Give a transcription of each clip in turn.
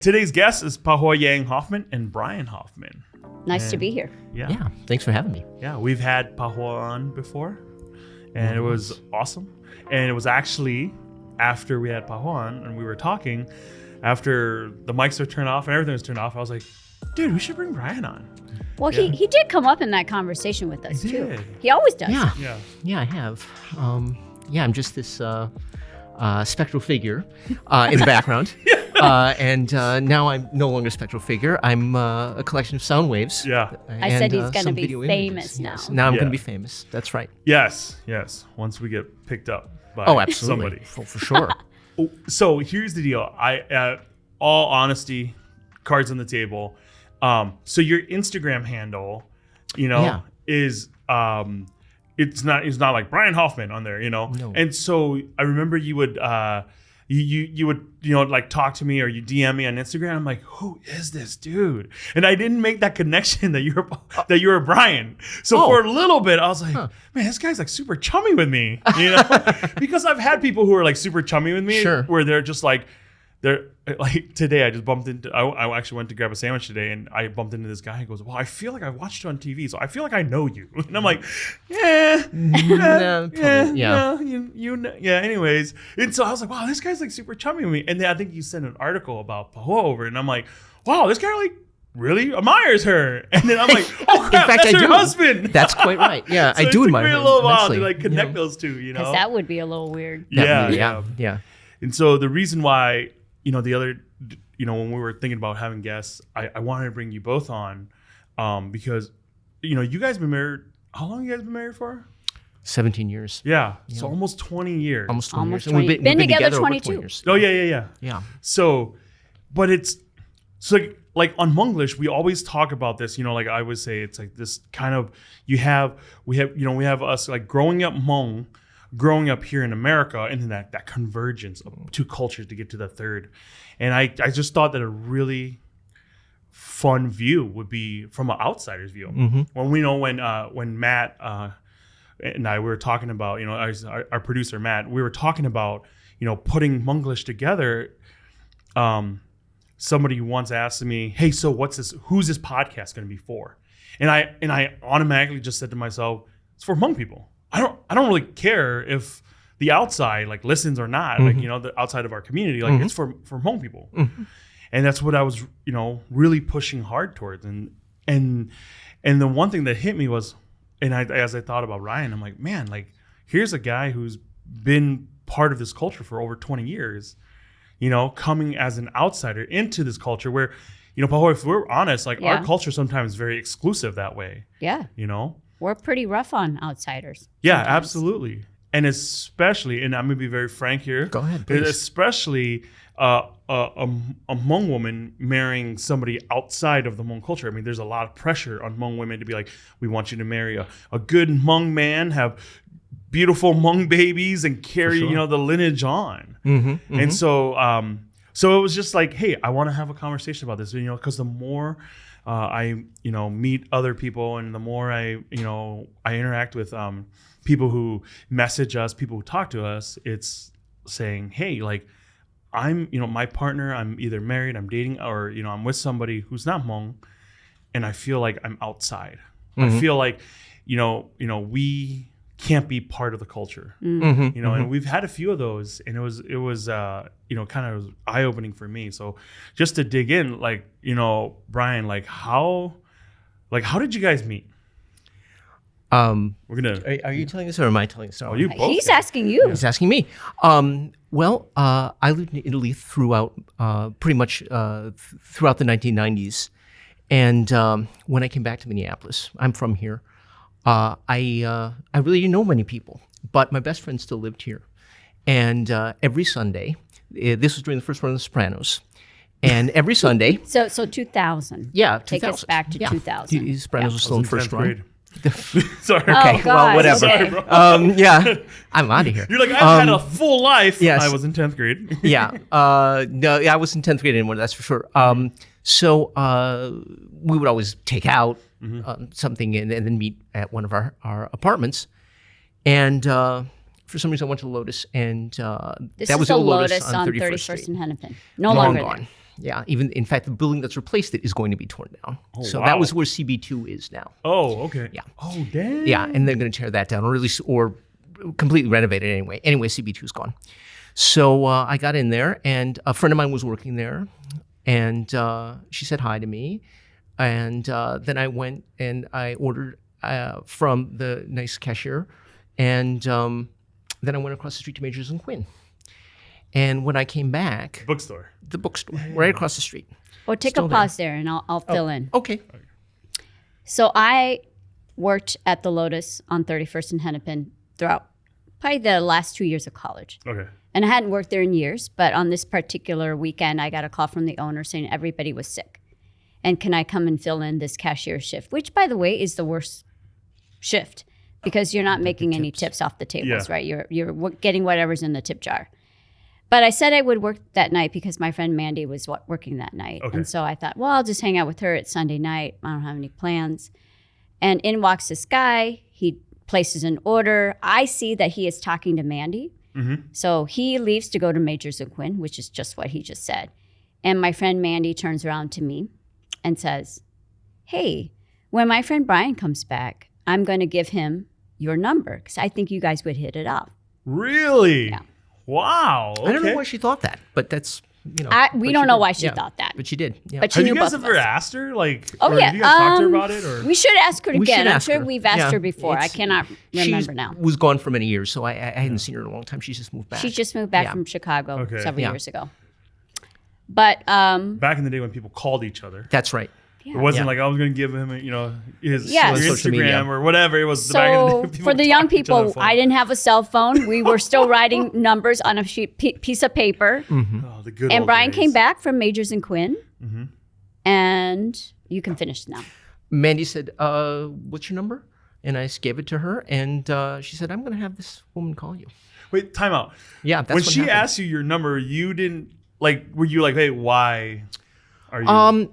Today's guest is Pahoua Hoffman and Brian Hoffman. Nice to be here. Yeah, thanks for having me. Yeah, we've had Pahoua on before, and it was awesome. And it was actually after we had Pahoua on and we were talking, after the mics were turned off and everything was turned off, I was like, dude, we should bring Brian on. Well, he did come up in that conversation with us, He too. did. He always does. Yeah, I have. I'm just this spectral figure in the background. And now I'm no longer a spectral figure. I'm a collection of sound waves. Yeah. I said he's going to be famous now. Yes. Now I'm going to be famous. That's right. Yes. Once we get picked up by absolutely. somebody. For sure. So here's the deal. All honesty, cards on the table. So your Instagram handle, is it's not like Brian Hoffman on there, No. And so I remember you would you would like talk to me or you DM me on Instagram. I'm like, who is this dude? And I didn't make that connection that you were Brian. So for a little bit I was like, man, this guy's like super chummy with me, because I've had people who are like super chummy with me, Sure. where they're just like. Today I just bumped into, I actually went to grab a sandwich today and I bumped into this guy. He goes, well, I feel like I watched you on TV, so I feel like I know you. And I'm like, anyways. And so I was like, wow, this guy's like super chummy with me. And then I think you sent an article about Pahoua over and I'm like, wow, this guy like really admires her. And then I'm like, oh crap, In fact, that's I her do. husband. That's quite right. Yeah, So I do admire her. It took me a little while to immensely, like connect those two, Because that would be a little weird. Yeah. And so the reason why, the other, when we were thinking about having guests, I wanted to bring you both on because, you guys been married. How long you guys been married for? 17 years. Yeah. So almost 20 years. Almost 20 years. 20. And we've Been together over 22. 20 years. Oh, yeah. Yeah. So, but it's like on Hmonglish, we always talk about this, like I would say it's like this kind of, we have us like growing up Hmong, growing up here in America, and then that convergence of two cultures to get to the third. And I just thought that a really fun view would be from an outsider's view. Mm-hmm. When Matt and I were talking about, our producer Matt, we were talking about, putting Hmonglish together. Somebody once asked me, hey, so who's this podcast going to be for? And I automatically just said to myself, it's for Hmong people. I don't really care if the outside like listens or not, Mm-hmm. the outside of our community, like it's for Hmong people. Mm-hmm. And that's what I was, really pushing hard towards. And the one thing that hit me was, as I thought about Ryan, I'm like, man, like here's a guy who's been part of this culture for over 20 years, coming as an outsider into this culture where, Pahoua, if we're honest, like our culture sometimes is very exclusive that way. Yeah. We're pretty rough on outsiders. Yeah, sometimes. Absolutely. And especially, and I'm going to be very frank here. Go ahead, please. Especially a Hmong woman marrying somebody outside of the Hmong culture. I mean, there's a lot of pressure on Hmong women to be like, we want you to marry a good Hmong man, have beautiful Hmong babies, and carry, the lineage on. Mm-hmm, mm-hmm. And so it was just like, hey, I want to have a conversation about this, because the more I meet other people, and the more I interact with people who message us, people who talk to us, it's saying, hey, like I'm my partner, I'm either married, I'm dating, or I'm with somebody who's not Hmong, and I feel like I'm outside. Mm-hmm. I feel like we can't be part of the culture. Mm-hmm. And we've had a few of those, and it was kind of eye-opening for me. So just to dig in, like, Brian, how did you guys meet? We're gonna. Are you telling us, or am I telling us? Oh, you both. He's asking you. He's asking me. I lived in Italy throughout, pretty much throughout the 1990s, and when I came back to Minneapolis, I'm from here. I really didn't know many people, but my best friend still lived here, and every Sunday, this was during the first run of The Sopranos. And every Sunday. So 2000. Yeah, 2000. Take us back to 2000. The Sopranos was still in first run. Sorry. Okay. Oh, well, whatever. Okay. Yeah. I'm out of here. You're like, I've had a full life. Yes. I was in 10th grade. Yeah. No, I was in 10th grade anymore. That's for sure. So we would always take out something and then meet at one of our apartments. And for some reason, I went to Lotus, and This that is was the the old Lotus on 31st and Street. Hennepin. No Long longer gone. there. Yeah. Even in fact, the building that's replaced it is going to be torn down. Oh, so wow. that was where CB2 is now. Oh, okay. Yeah. Oh, damn. Yeah, and they're going to tear that down, or completely renovate it anyway. Anyway, CB2's gone. So I got in there, and a friend of mine was working there, and she said hi to me, and then I went and I ordered from the nice cashier, and then I went across the street to Majors and Quinn. And when I came back, Bookstore. the bookstore, right across the street. Well, take Still a pause there, and I'll fill in. Okay. So I worked at the Lotus on 31st and Hennepin throughout probably the last 2 years of college. Okay. And I hadn't worked there in years, but on this particular weekend, I got a call from the owner saying everybody was sick. And can I come and fill in this cashier shift, which, by the way, is the worst shift because you're not making any tips off the tables, Yeah. right? You're getting whatever's in the tip jar. But I said I would work that night because my friend Mandy was working that night. Okay. And so I thought, well, I'll just hang out with her. It's Sunday night. I don't have any plans. And in walks this guy. He places an order. I see that he is talking to Mandy. Mm-hmm. So he leaves to go to Majors and Quinn, which is just what he just said. And my friend Mandy turns around to me and says, hey, when my friend Brian comes back, I'm going to give him your number because I think you guys would hit it off. Really? Yeah. Wow. Okay. I don't know why she thought that, but that's, you know. We but don't she know did. why she Yeah. thought that. But she did. Yeah. But she Have knew you guys both of ever us. asked her? Like, Oh, or yeah. have you guys talked to her about it? Or? We should ask her We again. should I'm ask sure her. we've asked Yeah. her before. I It's- cannot remember now. was gone for many years, so I hadn't seen her in a long time. She's just moved back. She just moved back Yeah. from Chicago Okay. several Yeah. years ago. But Back in the day when people called each other. That's right. It wasn't Yeah. like I was going to give him, his Yes. your Social media. Instagram or whatever. It was back in the so day. People for the would young talk to each other on people, the phone. I didn't have a cell phone. We were still writing numbers on a piece of paper. Oh, the good And old Brian days. came back from Majors and Quinn. Mm-hmm. And you can finish now. Mandy said, what's your number? And I just gave it to her, and she said, I'm going to have this woman call you. Wait, time out. Yeah, that's When what she happened. asked you your number, you didn't were you like, hey, why are you?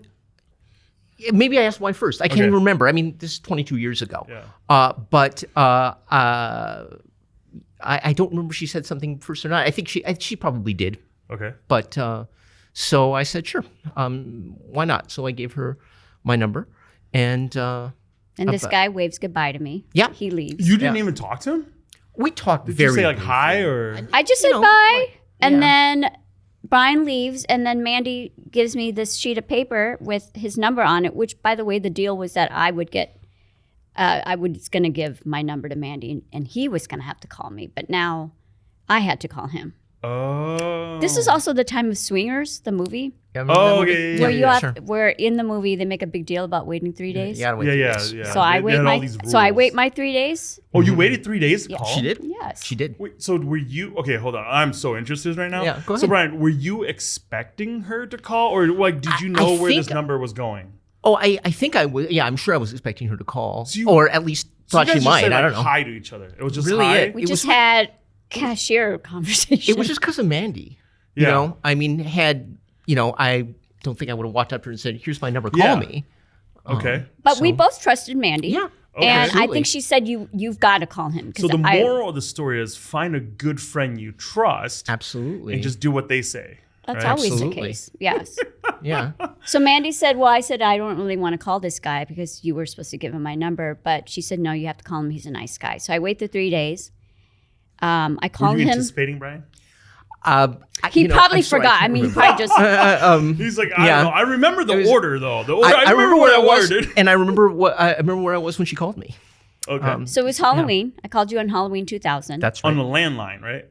Maybe I asked why first. I can't Okay. even remember. I mean, this is 22 years ago. Yeah. But I don't remember if she said something first or not. I think she probably did. Okay. But so I said, sure, why not? So I gave her my number, and And this guy waves goodbye to me. Yeah. He leaves. You didn't even talk to him? we talked Did very you say like briefly. hi or? I just said know, bye. And yeah. then Brian leaves. And then Mandy gives me this sheet of paper with his number on it, which, by the way, the deal was that I would get, I was going to give my number to Mandy and he was going to have to call me. But now I had to call him. Oh. This is also the time of Swingers, the movie, Yeah, remember that Oh, movie? okay, yeah, where yeah, you have, sure. where in the movie they make a big deal about waiting 3 days. You gotta wait Yeah, 3 yeah, days. yeah. So I They wait had all my these so I rules. wait my 3 days. Oh, you waited 3 days to call? She did. Yes. She did. Wait, so were you okay? Hold on, I'm so interested right now. Yeah, go So ahead. Brian, were you expecting her to call, or like did you I know where think- this number was going? Oh, I think I was. Yeah, I'm sure I was expecting her to call, So you- or at least So thought you she guys just might. said, I don't like, know. Hi to each other. It was just Really hi. it. We It just was- had cashier conversation. It was just because of Mandy. You Yeah. know, I mean, I don't think I would have walked up to her and said, "Here's my number. Call Yeah. me." Okay. But we both trusted Mandy. Yeah. And I Absolutely. think she said you've got to call him. 'cause So the I- moral of the story is find a good friend you trust Absolutely. and just do what they say. that's right? always Absolutely. the case. Yes. yeah. So Mandy said, well, I said, I don't really want to call this guy because you were supposed to give him my number. But she said, no, you have to call him. He's a nice guy. So I wait the 3 days. I Were called you him. anticipating, Brian? He probably I'm sorry, forgot. I I can't mean, he remember. probably just. He's like, I Yeah. don't know. I remember the was- order though. The order. I remember where I what I was, ordered. and I remember where I was when she called me. Okay. So it was Halloween. I called you on Halloween 2000. That's On right. the landline, right?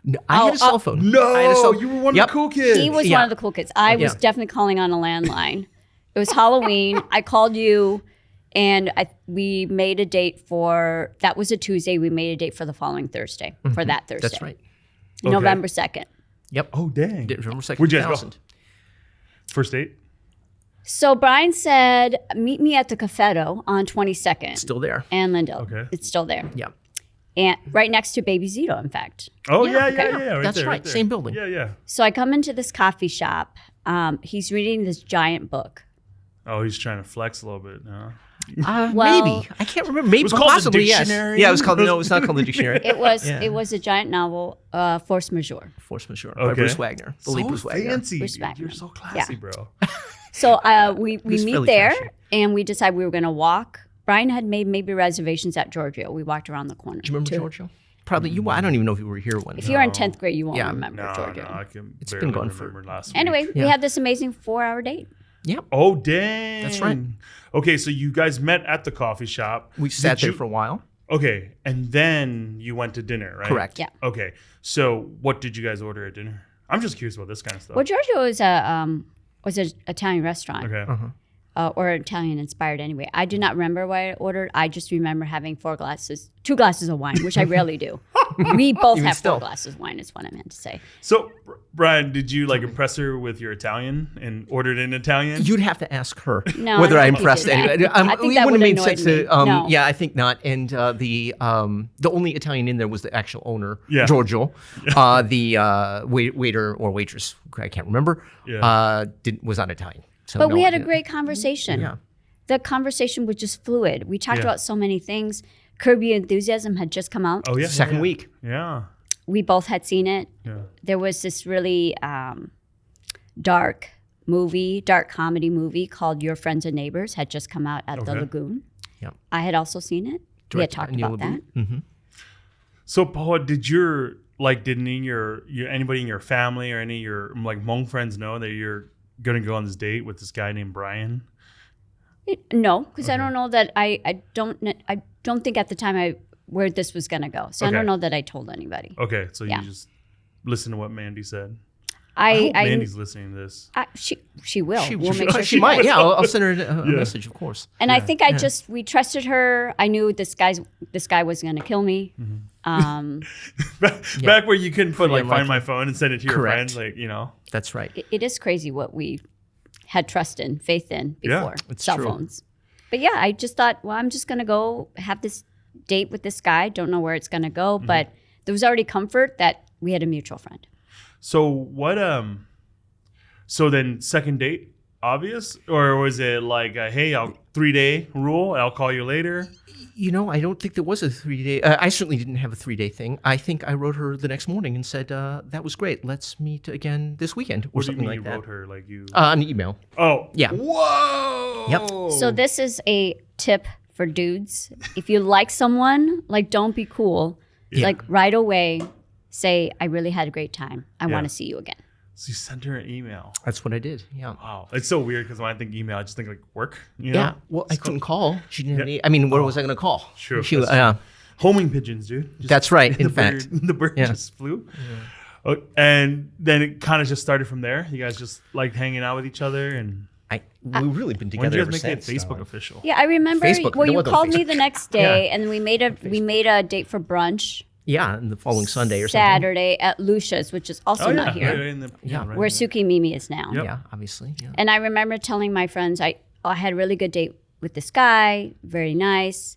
No, I had a cell phone. No, I had a cell- you were one Yep. of the cool kids. He was Yeah. one of the cool kids. I was Yeah. definitely calling on a landline. It was Halloween. I called you, and we made a date for. That was a Tuesday. We made a date for the following Thursday. For that Thursday. That's right. November 2nd. Yep. Oh dang! November 2nd, Where'd you guys go? 2000. First date? So Brian said, meet me at the Cafeto on 22nd. Still there. And Lindell. Okay. It's still there. Yeah. And right next to Baby Zito, in fact. Oh yeah, okay. right That's there, right, there. same building. Yeah, yeah. So I come into this coffee shop. He's reading this giant book. Oh, he's trying to flex a little bit. Huh? Well- Maybe. I can't remember. Maybe was called The possibly, yes. Dictionary? Yeah, it was called, no, it's not called The Dictionary. It was Yeah. it was a giant novel, Force Majeure. Force Majeure by Okay. Bruce Wagner. The late So Bruce Wagner. fancy. Bruce Wagner. You're so classy, Yeah. bro. So we was meet fairly there, trashy. and we decided we were going to walk. Brian had made maybe reservations at Giorgio. We walked around the corner. Do you remember to- Giorgio? Probably you. I don't even know if you were here when. If you're in 10th grade, you won't Yeah. remember No, Giorgio. I can It's barely been gone for- remember last Anyway, week. we Yeah. had this amazing 4-hour date. Yep. Oh, dang. That's right. Okay, so you guys met at the coffee shop. We sat Did there you- for a while. Okay, and then you went to dinner, right? Correct. Yeah. Okay, so what did you guys order at dinner? I'm just curious about this kind of stuff. Well, Giorgio was an Italian restaurant. Okay. Uh-huh. Or Italian inspired anyway. I do not remember what I ordered. I just remember having 2 glasses of wine, which I rarely do. We both Even have still. 4 glasses of wine is what I meant to say. So, Brian, did you like impress her with your Italian and ordered in Italian? You'd have to ask her No, whether I I don't think impressed he did that. anybody. I think it that wouldn't would've made annoyed sense me. to. No. Yeah, I think not. And the only Italian in there was the actual owner, Yeah. Giorgio. The waiter or waitress, I can't remember, Yeah. was not Italian. So But no, we had a yeah. great conversation. Yeah. The conversation was just fluid. We talked Yeah. about so many things. Curb Your Enthusiasm had just come out. Oh yeah. Second yeah. week. Yeah. We both had seen it. Yeah. There was this really dark comedy movie called Your Friends and Neighbors had just come out at the Okay. Lagoon. Yep. I had also seen it. We had Directed talked by Neil about that. LaBute. Mhm. So, Pahoua, did any of your anybody in your family or any of your like Hmong friends know that you're gonna go on this date with this guy named Brian? No, because I don't know that I don't think at the time where this was gonna go. So I Okay. don't know that I told anybody. Okay, so Yeah. you just listen to what Mandy said. I hope Mandy's listening to this. she will. We'll make sure she might. Yeah, I'll send her a message, of course. And I think we trusted her. I knew this guy was going to kill me. Back where you couldn't put like unlikely. find my phone and send it to your Correct. friends, like That's right. It is crazy what we had trust in, faith in Yeah, before it's cell true. phones. But yeah, I just thought, well, I'm just going to go have this date with this guy. Don't know where it's going to go, Mm-hmm. but there was already comfort that we had a mutual friend. So what? So then second date, obvious, or was it like, hey, 3-day rule? I'll call you later. I don't think there was a 3-day. I certainly didn't have a 3-day thing. I think I wrote her the next morning and said, "That was great. Let's meet again this weekend," or What do you something mean like you that. wrote her like you? An email. Oh, yeah. Whoa. Yep. So this is a tip for dudes. If you like someone, like don't be cool. Yeah. Like right away, say, I really had a great time. I Yeah. want to see you again. So you sent her an email. That's what I did. Yeah. Wow, it's so weird because when I think email, I just think like work. You know? Yeah. Well, I couldn't call. She didn't have Yeah. any. I mean, where was I going to call? True, She, that's Homing pigeons, dude. Just- That's right. the In fact. bird, the bird Yeah. just flew. And then it kind of just started from there. You guys just like hanging out with each other, and We've really been when did together you ever guys make that since. Facebook official? Yeah, I remember. Facebook. Well, No you other called me Facebook. the next day, and we made a date for brunch Yeah, and the following Sunday or something. Saturday at Lucia's, which is also not here, Right in the, Yeah. right where in the- Suki Mimi is now. Yep. Yeah, obviously. Yeah. And I remember telling my friends, I had a really good date with this guy, very nice.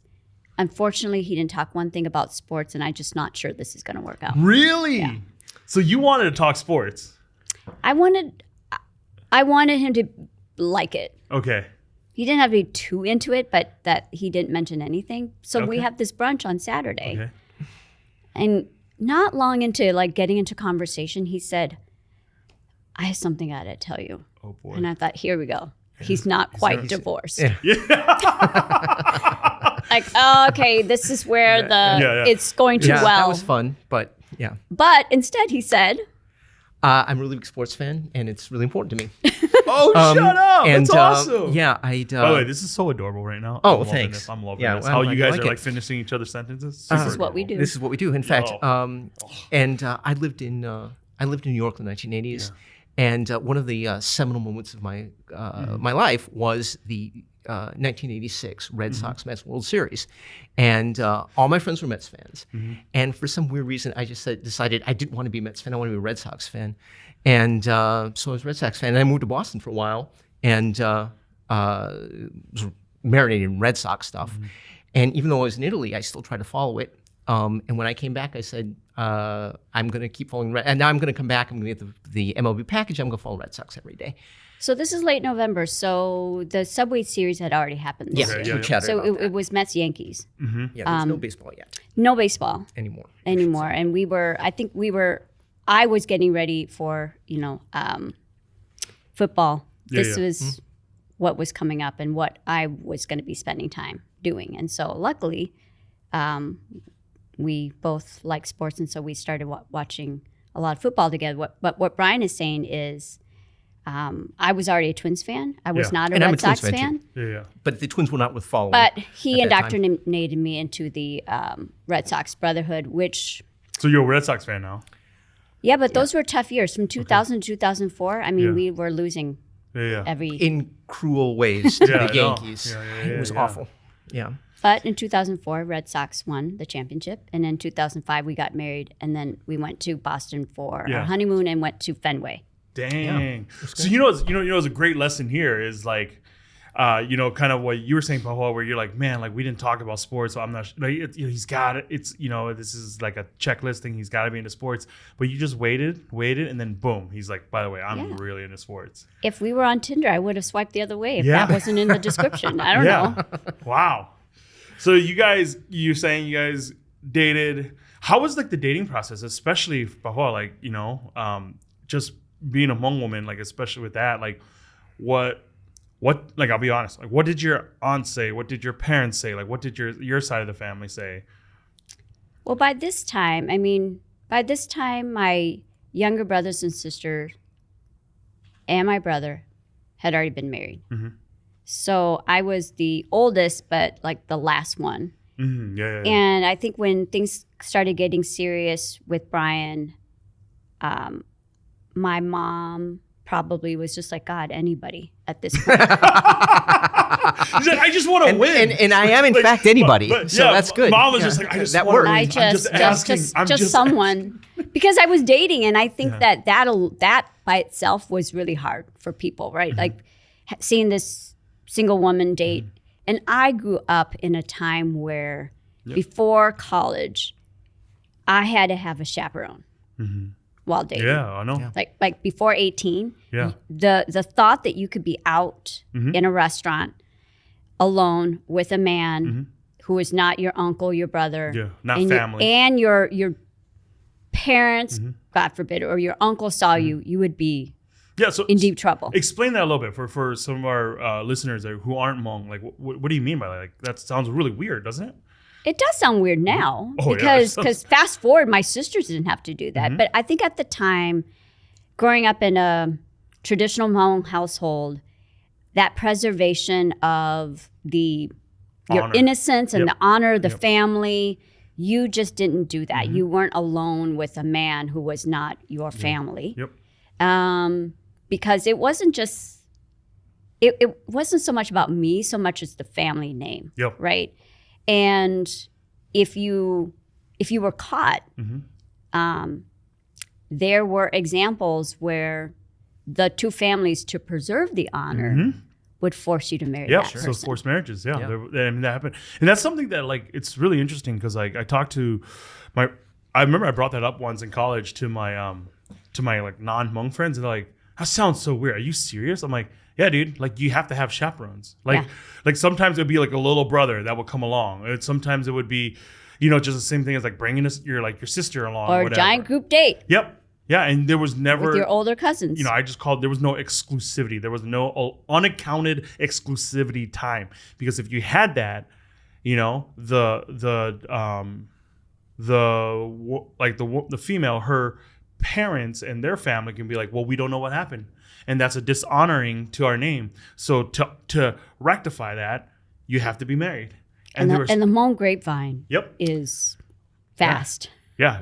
Unfortunately, he didn't talk one thing about sports, and I'm just not sure this is going to work out. Really? So you wanted to talk sports? I wanted him to like it. Okay. He didn't have to be too into it, but that he didn't mention anything. So we Okay. have this brunch on Saturday. Okay. And not long into like getting into conversation, he said, I have something I gotta tell you. Oh boy. And I thought, here we go. He's not quite not- divorced. Yeah. Like, oh, okay, this is where Yeah. it's going too Yeah, well. that was fun, but yeah. But instead he said, I'm a really big sports fan, and it's really important to me. Oh, shut up! And, That's awesome. yeah, I'd. By the way, this is so adorable right now. Oh, I'm loving thanks. this. I'm loving Yeah, this. well, How I'm you glad you guys like are it. like finishing each other's sentences. This Super is what we adorable. do. This is what we do. In fact, Oh. and I lived in New York in the 1980s, and one of the seminal moments of my my life was the 1986 Red Sox Mets World Series, and all my friends were Mets fans, and for some weird reason, I just decided I didn't want to be a Mets fan. I wanted to be a Red Sox fan, and so I was a Red Sox fan. And I moved to Boston for a while, and was marinated in Red Sox stuff. And even though I was in Italy, I still tried to follow it. And when I came back, I said, I'm going to keep following Red. And now I'm going to come back. I'm going to get the MLB package. I'm going to follow Red Sox every day. So this is late November. So the Subway Series had already happened this Yeah, year. we chatted So about it was Mets Yankees. Yeah, there's no baseball yet No baseball anymore. And I was getting ready for, football. This was what was coming up and what I was going to be spending time doing. And so luckily, we both like sports. And so we started watching a lot of football together. But what Brian is saying is, I was already a Twins fan. I was not a And I'm a Red Sox Twins fan, fan. Yeah. But the Twins were not with following. But he at that time. indoctrinated me into the Red Sox Brotherhood, which, So you're a Red Sox fan now? yeah, but those were tough years. From 2000 to 2004, I mean, we were losing Yeah. every... in cruel ways to Yeah, I the know. Yankees. Yeah, It was yeah. awful. Yeah. But in 2004, Red Sox won the championship. And in 2005, we got married. And then we went to Boston for our honeymoon and went to Fenway. Dang. So it's a great lesson here is like, kind of what you were saying, Pahoua, where you're like, man, like we didn't talk about sports, so I'm not. He's got it. It's this is like a checklist thing. He's got to be into sports, but you just waited, and then boom, he's like, by the way, I'm really into sports. If we were on Tinder, I would have swiped the other way if that wasn't in the description. I don't know. Wow. So you're saying you guys dated. How was like the dating process, especially Pahoua, like just being a Hmong woman, like especially with that, like what like I'll be honest, like what did your aunt say? What did your parents say? Like what did your side of the family say? Well, by this time, my younger brothers and sisters and my brother had already been married. Mm-hmm. So I was the oldest, but like the last one. Mm-hmm. Yeah. And I think when things started getting serious with Brian, my mom probably was just like, God, anybody at this point. He's like, I just want to win. And I am, in fact, anybody. So that's good. Mom was just like, I just that wanna worked. win. Just someone. Because I was dating, and I think that by itself was really hard for people, right? Mm-hmm. Like seeing this single woman date. Mm-hmm. And I grew up in a time where before college, I had to have a chaperone. Mm-hmm. While dating. Yeah, I know. Yeah. Like before 18, the thought that you could be out in a restaurant alone with a man who is not your uncle, your brother, not and family, and your parents, God forbid, or your uncle saw you would be so in deep trouble. Explain that a little bit for some of our listeners who aren't Hmong. Like, what do you mean by that? Like, that sounds really weird, doesn't it? It does sound weird now because fast forward, my sisters didn't have to do that. But I think at the time, growing up in a traditional Hmong household, that preservation of your innocence and the honor of the family, you just didn't do that. You weren't alone with a man who was not your family. Because it wasn't just, it wasn't so much about me, so much as the family name, right? And if you were caught, there were examples where the two families, to preserve the honor, would force you to marry that person. So forced marriages, that happened, and that's something that like it's really interesting because like I talked to I remember I brought that up once in college to my like non-Hmong friends, and they're like, that sounds so weird. Are you serious? I'm like, yeah, dude, like you have to have chaperones. Like sometimes it would be like a little brother that would come along. And sometimes it would be, just the same thing as like bringing your sister along. Or a giant group date. Yep. Yeah. And there was never. With your older cousins. I just called, there was no exclusivity. There was no unaccounted exclusivity time. Because if you had that, the female, her parents and their family can be like, well, we don't know what happened. And that's a dishonoring to our name. So to rectify that, you have to be married. And the Hmong grapevine is fast. Yeah.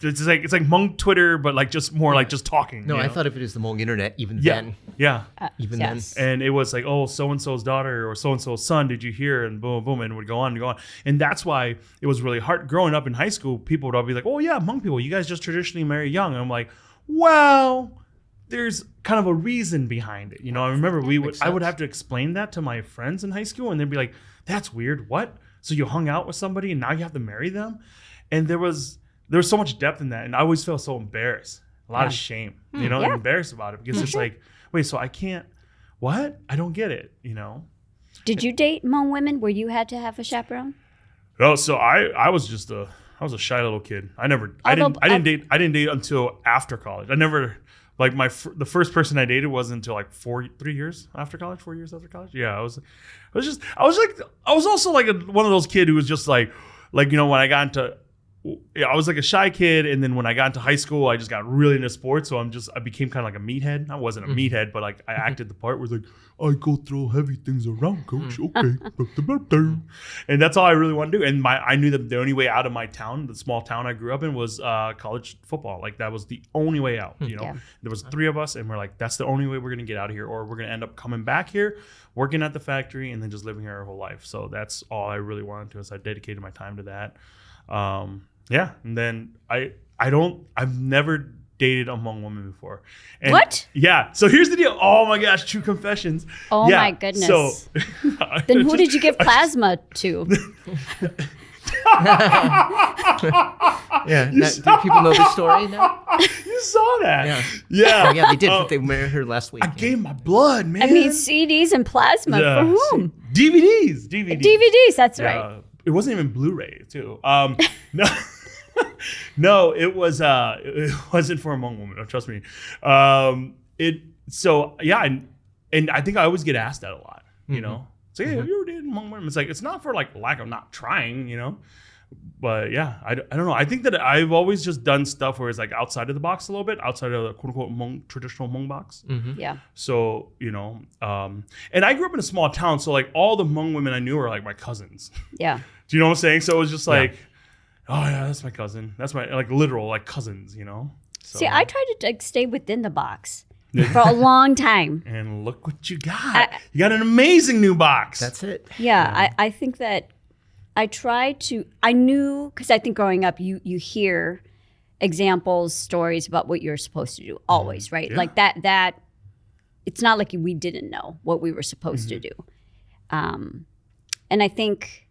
It's like Hmong Twitter, but like just more like just talking. No, I thought of it as the Hmong internet even then. Yeah. Even then. And it was like, oh, so-and-so's daughter or so-and-so's son, did you hear? And boom, boom, and it would go on and go on. And that's why it was really hard. Growing up in high school, people would all be like, oh yeah, Hmong people, you guys just traditionally marry young. And I'm like, well, there's kind of a reason behind it. I remember I would have to explain that to my friends in high school, and they'd be like, that's weird. What? So you hung out with somebody and now you have to marry them? And there was so much depth in that, and I always felt so embarrassed, a lot of shame, and embarrassed about it because it's like, wait, so I can't what? I don't get it, you know? Did you date Hmong women where you had to have a chaperone? No, so I was just I was a shy little kid. I didn't date until after college. I never, like the first person I dated wasn't until like 3 years after college, 4 years after college. Yeah, I was also like one of those kids who was just like, when I got into, I was like a shy kid, and then when I got into high school, I just got really into sports. So I became kind of like a meathead. I wasn't a meathead, but like I acted the part. Where it's like, I go throw heavy things around, coach. Okay, and that's all I really want to do. And I knew that the only way out of my town, the small town I grew up in, was college football. Like that was the only way out. There was 3 of us, and we're like, that's the only way we're gonna get out of here, or we're gonna end up coming back here, working at the factory, and then just living here our whole life. So that's all I really wanted to. So I dedicated my time to that. Yeah, and then I've never dated a Hmong woman before. And what? Yeah. So here's the deal. Oh my gosh, true confessions. Oh my goodness. So then who did you give plasma to? Yeah. Do people know the story now? You saw that. Yeah. Yeah, they did. They married her last week. I gave my blood, man. I mean, CDs and plasma for whom? DVDs. DVDs, that's right. It wasn't even Blu-ray, too. No. No, it wasn't for a Hmong woman. Trust me. And I think I always get asked that a lot. You know, so yeah, have you ever dated a Hmong woman? It's like it's not for like lack of not trying, you know. But yeah, I don't know. I think that I've always just done stuff where it's like outside of the box a little bit, outside of the quote unquote Hmong, traditional Hmong box. Yeah. So and I grew up in a small town, so like all the Hmong women I knew were like my cousins. Yeah. Do you know what I'm saying? So it was just like. Oh yeah, that's my cousin. That's my like literal like cousins, you know. So, see, I tried to like stay within the box for a long time. And look what you got. You got an amazing new box. That's it. Yeah, I think that I knew, because I think growing up you hear examples, stories about what you're supposed to do always, right? Yeah. Like that it's not like we didn't know what we were supposed to do. And I think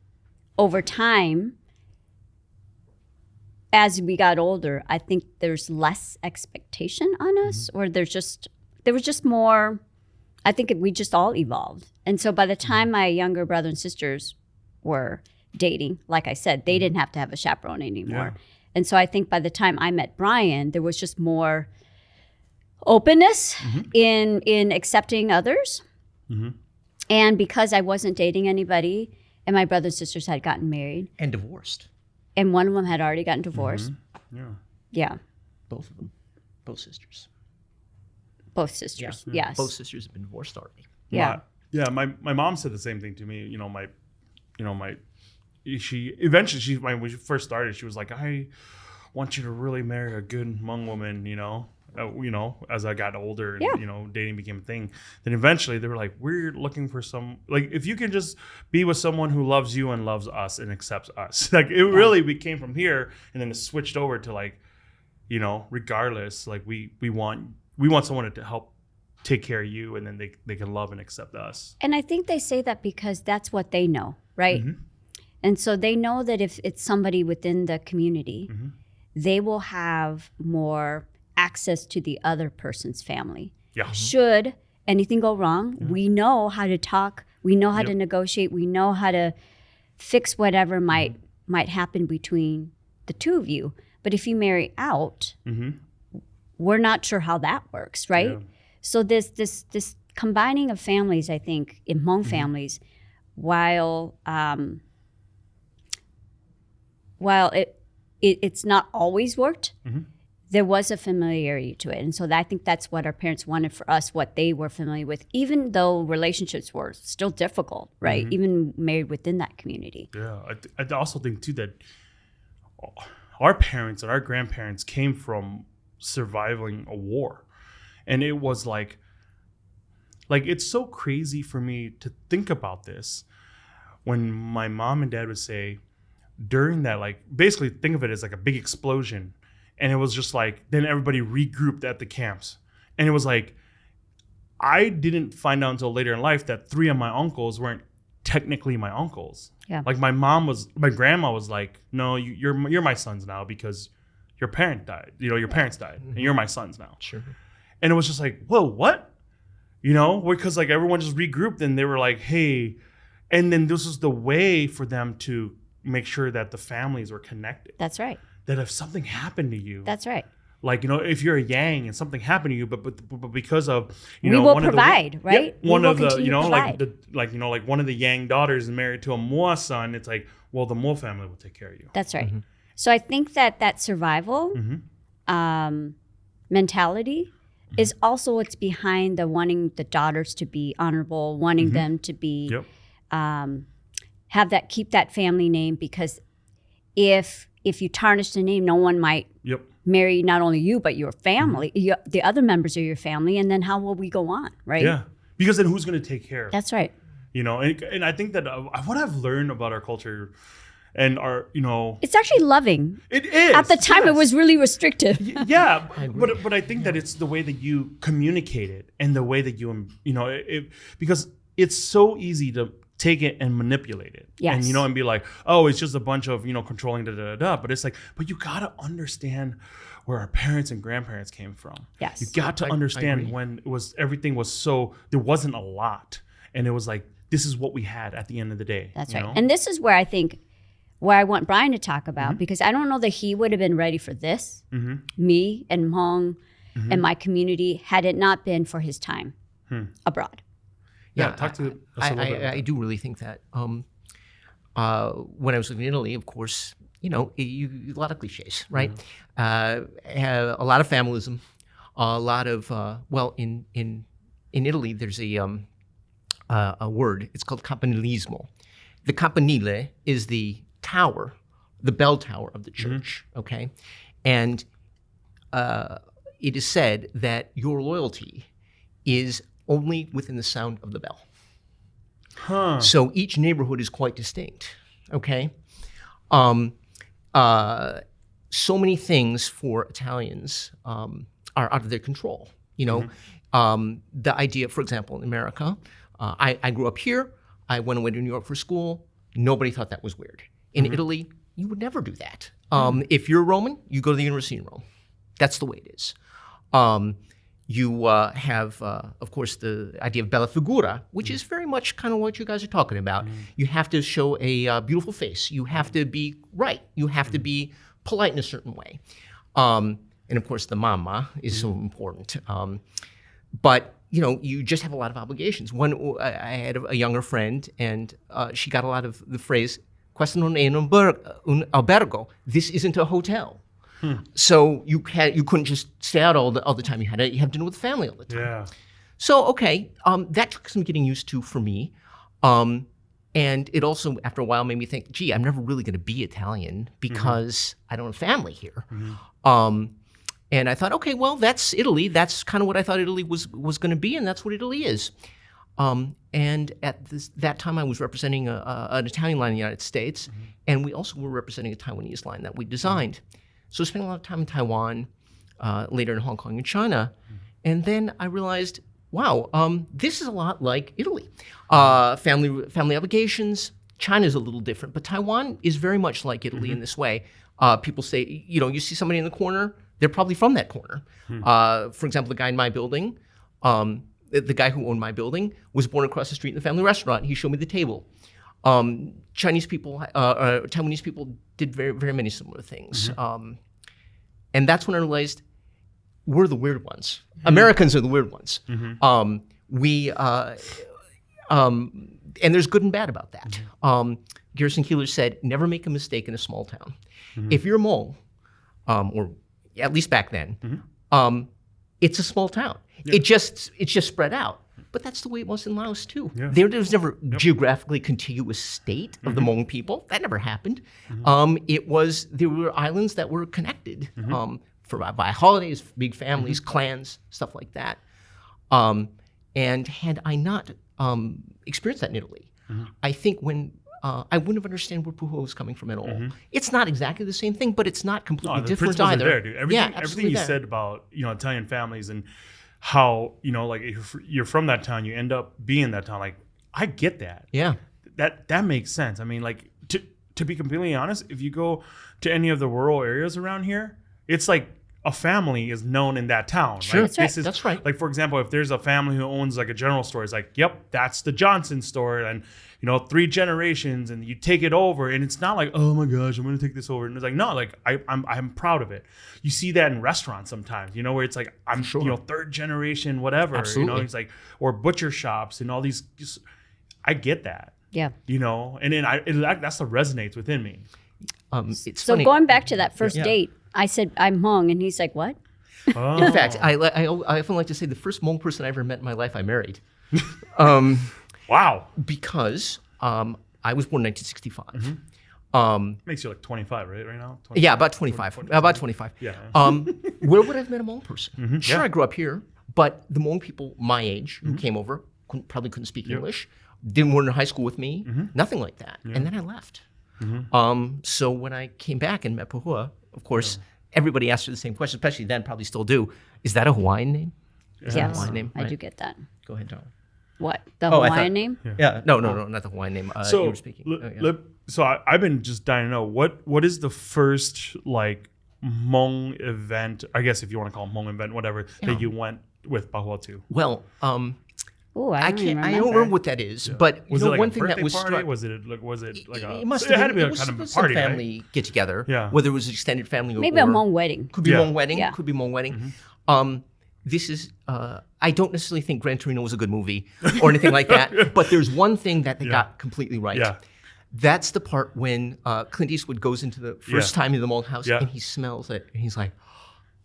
over time, as we got older, I think there's less expectation on us, or there was just more. I think we just all evolved, and so by the time my younger brother and sisters were dating, like I said, they didn't have to have a chaperone anymore, and so I think by the time I met Brian, there was just more openness in accepting others, and because I wasn't dating anybody, and my brothers and sisters had gotten married And divorced. and one of them had already gotten divorced. Yeah. Both of them. Both sisters. Both sisters. Yes. Both sisters have been divorced already. Yeah. My mom said the same thing to me. When we first started, she was like, I want you to really marry a good Hmong woman, as I got older and, dating became a thing. Then eventually they were like, we're looking for if you can just be with someone who loves you and loves us and accepts us. Like it really became from here, and then it switched over to like, regardless, like we want someone to help take care of you, and then they can love and accept us. And I think they say that because that's what they know, right? And so they know that if it's somebody within the community, they will have more access to the other person's family. Yeah. Should anything go wrong, we know how to talk, we know how to negotiate, we know how to fix whatever might happen between the two of you. But if you marry out, we're not sure how that works, right? Yeah. So this combining of families, I think, in Hmong families, while it's not always worked, there was a familiarity to it. And so I think that's what our parents wanted for us, what they were familiar with, even though relationships were still difficult, right? Even married within that community. Yeah, I also think too that our parents and our grandparents came from surviving a war. And it was like it's so crazy for me to think about this when my mom and dad would say during that, like basically think of it as like a big explosion. And it was just like, then everybody regrouped at the camps. And it was like, I didn't find out until later in life that 3 of my uncles weren't technically my uncles. Yeah. Like my grandma was like, no, you're my sons now because your parent died. Your parents died and you're my sons now. Sure. And it was just like, whoa, what? You know, because like everyone just regrouped and they were like, hey, and then this was the way for them to make sure that the families were connected. That's right. That if something happened to you, That's right. like, you know, if you're a Yang and something happened to you, but because of, you We know, will one provide, of the, right? Yeah, one We will of the, continue you know, to like provide. you know, like one of the Yang daughters is married to a Mua son. It's like, well, the Mua family will take care of you. That's right. So I think that survival mentality is also what's behind the wanting the daughters to be honorable, wanting them to be keep that family name, because if you tarnish the name, no one might marry not only you but your family, the other members of your family, and then how will we go on, right? Yeah, because then who's going to take care of it? That's right. You know, and I think that what I've learned about our culture and our, you know, it's actually loving. It is. At the time, it was really restrictive. Yeah, but I think that it's the way that you communicate it and the way that you know, because it's so easy to take it and manipulate it. Yes. And, you know, and be like, oh, it's just a bunch of, you know, controlling da. But it's like, but you got to understand where our parents and grandparents came from. Yes. You got to understand when everything was so, there wasn't a lot. And it was like, this is what we had at the end of the day. That's right. Know? And this is where I think, where I want Brian to talk about, because I don't know that he would have been ready for this, me and Hmong and my community, had it not been for his time abroad. Yeah, talk to us a little bit. I do really think that. When I was living in Italy, of course, you know, a lot of cliches, right? A lot of familism, a lot of in Italy, there's a word. It's called campanilismo. The campanile is the tower, the bell tower of the church. Okay, and it is said that your loyalty is only within the sound of the bell. So each neighborhood is quite distinct. Okay, so many things for Italians are out of their control. You know, the idea, for example, in America, I grew up here. I went away to New York for school. Nobody thought that was weird. In Italy, you would never do that. If you're Roman, you go to the University in Rome. That's the way it is. You have, of course, the idea of bella figura, which is very much kind of what you guys are talking about. You have to show a beautiful face. You have to be right. You have to be polite in a certain way. And of course, the mama is so important. But you know, you just have a lot of obligations. I had a younger friend, and she got a lot of the phrase, "Questo non è un albergo." This isn't a hotel. So you couldn't just stay out all the time. You had to have dinner with the family all the time. Yeah. So okay, that took some getting used to for me, and it also after a while made me think, gee, I'm never really going to be Italian because I don't have family here. And I thought, okay, well, that's Italy. That's kind of what I thought Italy was going to be, and that's what Italy is. And at that time, I was representing an Italian line in the United States, and we also were representing a Taiwanese line that we designed. So I spent a lot of time in Taiwan, later in Hong Kong and China, and then I realized, wow, this is a lot like Italy. Family obligations. China's a little different, but Taiwan is very much like Italy in this way. People say, you know, you see somebody in the corner, they're probably from that corner. For example, the guy in my building, the guy who owned my building was born across the street in the family restaurant. He showed me the table. Chinese people, Taiwanese people did very, very many similar things. And that's when I realized we're the weird ones. Americans are the weird ones. And there's good and bad about that. Garrison Keillor said, never make a mistake in a small town. If you're Hmong, or at least back then, it's a small town. It's just spread out. But that's the way it was in Laos too. There was never geographically contiguous state of the Hmong people. That never happened. There were islands that were connected by holidays, big families, clans, stuff like that. And had I not experienced that in Italy, I think I wouldn't have understood where Pahoua was coming from at all. It's not exactly the same thing, but it's not completely different either. Are there, dude. Everything you said about, you know, Italian families and how, you know, like if you're from that town, you end up being that town. Like, I get that. Yeah. That makes sense. I mean, like, to be completely honest, if you go to any of the rural areas around here, it's like a family is known in that town. Sure. Like, That's right. That's right. Like, for example, if there's a family who owns like a general store, it's like, yep, that's the Johnson store, and 3 generations, and you take it over, and it's not like, oh my gosh, I'm gonna take this over, and it's like, no, like I'm proud of it. You see that in restaurants sometimes, where it's like I'm Sure. 3rd generation, whatever. Absolutely. It's like, or butcher shops and all these. I get that. Yeah. And then that's what resonates within me. It's So funny. going back to that first Yeah. date, I said I'm Hmong, and he's like, "What?" Oh. In fact, I often like to say the first Hmong person I ever met in my life I married. Wow, Because I was born in 1965. makes you like 25, right now? 25? Yeah, about 25. About 25. Yeah. Where would I have met a Hmong person? Sure, Yeah. I grew up here, but the Hmong people my age who came over probably couldn't speak English, weren't in high school with me, nothing like that. And then I left. So when I came back and met Pahoua, of course, everybody asked her the same question, especially then, probably still do. Is that a Hawaiian name? Is that a Yes, Hawaiian name? I Right? do get that. Go ahead, John. What, the Oh, I Hawaiian thought- name? Yeah. No, not the Hawaiian name. So, you were speaking. I've been just dying to know what is the first like Hmong event? I guess if you want to call it Hmong event, whatever that you went with Pahoua to. Well, Oh, I don't don't remember what that is, but Was it like one a thing birthday that was party? struck. Was it like a? It must it have had to be been, a it kind of a was party, some right? family get together. Yeah. Whether it was an extended family Maybe or a Hmong wedding. could be Yeah. Hmong wedding. Yeah. Could be Hmong wedding. This is. I don't necessarily think Gran Torino was a good movie or anything like that. But there's one thing that they got completely right. Yeah. That's the part when Clint Eastwood goes into the first time in the Hmong house Yeah. and he smells it and he's like,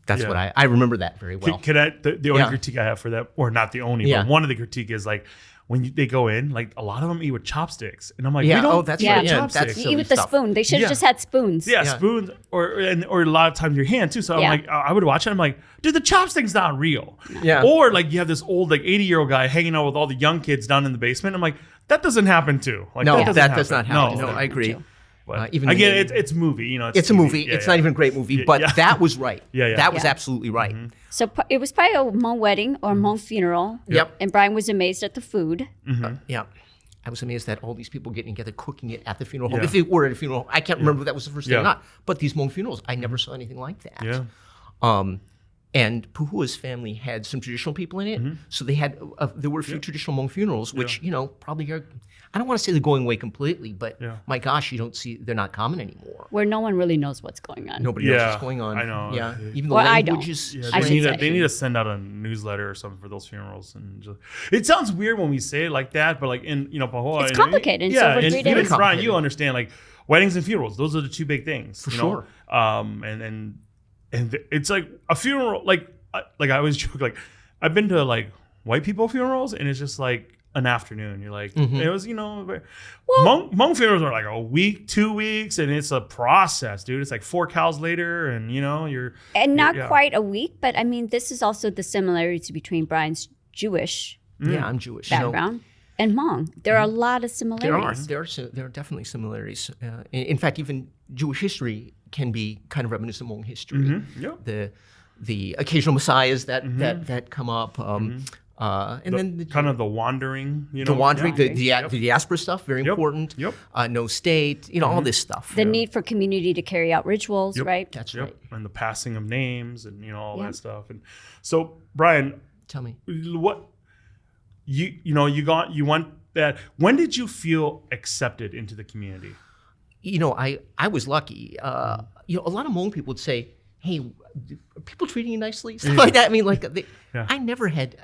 "That's Yeah. what I remember that very well." Can I, the only Yeah. critique I have for that, or not the only, Yeah. but one of the critique is like when they go in, like a lot of them eat with chopsticks, and I'm like, Yeah, we don't oh, that's eat right. with Yeah, chopsticks. that's You silly eat with the stuff. spoon. They should have Yeah. just had spoons. Yeah, Yeah. spoons, or a lot of times your hand too. So I'm Yeah. like, I would watch it. I'm like, dude, the chopstick's not real. Yeah. Or like you have this old like 80-year-old guy hanging out with all the young kids down in the basement. I'm like, that doesn't happen too. Like, No, doesn't that does not happen. No, like, I agree. But even again, the- it's movie. It's a TV. movie. Yeah, it's yeah. not even a great movie, Yeah, but yeah. that was right. Yeah. That was Yeah. absolutely right. So it was probably a Hmong wedding or a Hmong funeral. Yep. And Brian was amazed at the food. Yeah. I was amazed that all these people getting together, cooking it at the funeral home. Yeah. If they were at a funeral, I can't remember if that was the first day Yeah. or not. But these Hmong funerals, I never saw anything like that. Yeah. And Pahua's family had some traditional people in it, so they had there were a few traditional Hmong funerals, which probably are. I don't want to say they're going away completely, but Yeah. my gosh, you don't see they're not common anymore. Where no one really knows what's going on. Nobody knows Yeah, what's going on. I know. Yeah, even the Well, I don't. language is. Yeah, I they should need, say. they need to send out a newsletter or something for those funerals, and just, it sounds weird when we say it like that, but like in Pahoua, It's and- complicated. It's Yeah, over and 3 even days. Brian, Complicated. you understand like weddings and funerals; those are the two big things. For sure. And it's like a funeral. Like I always joke, like I've been to like white people funerals, and it's just like an afternoon. You're like, it was, Hmong funerals are like a week, 2 weeks, and it's a process, dude. It's like 4 cows later, and you're And not yeah. quite a week, but I mean, this is also the similarities between Brian's Jewish Yeah, I'm Jewish. so- background and Hmong. There are a lot of similarities. There are definitely similarities. In fact, even Jewish history can be kind of reminiscent of Hmong history. Yeah. The occasional messiahs that come up, and then kind of the wandering, the wandering, Yeah. the diaspora stuff, very important. Yep. No state, all this stuff. The need for community to carry out rituals, Yep. right? That's Yep. right. And the passing of names and all Yeah. that stuff. And so, Brian, Tell me. what you went that. When did you feel accepted into the community? I was lucky. A lot of Hmong people would say, "Hey, are people treating you nicely?" Stuff like that. I mean, like Yeah. I never had.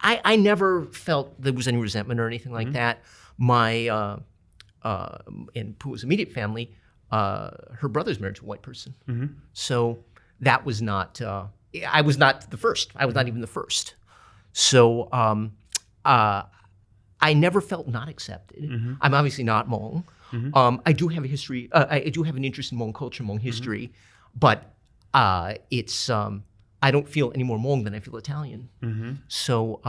I never felt there was any resentment or anything like that. My in Pua's immediate family, her brother's married to a white person, so that was not. I was not the first. I was not even the first. So I never felt not accepted. I'm obviously not Hmong. I do have a history. I do have an interest in Hmong culture, Hmong history, but it's. I don't feel any more Hmong than I feel Italian. So,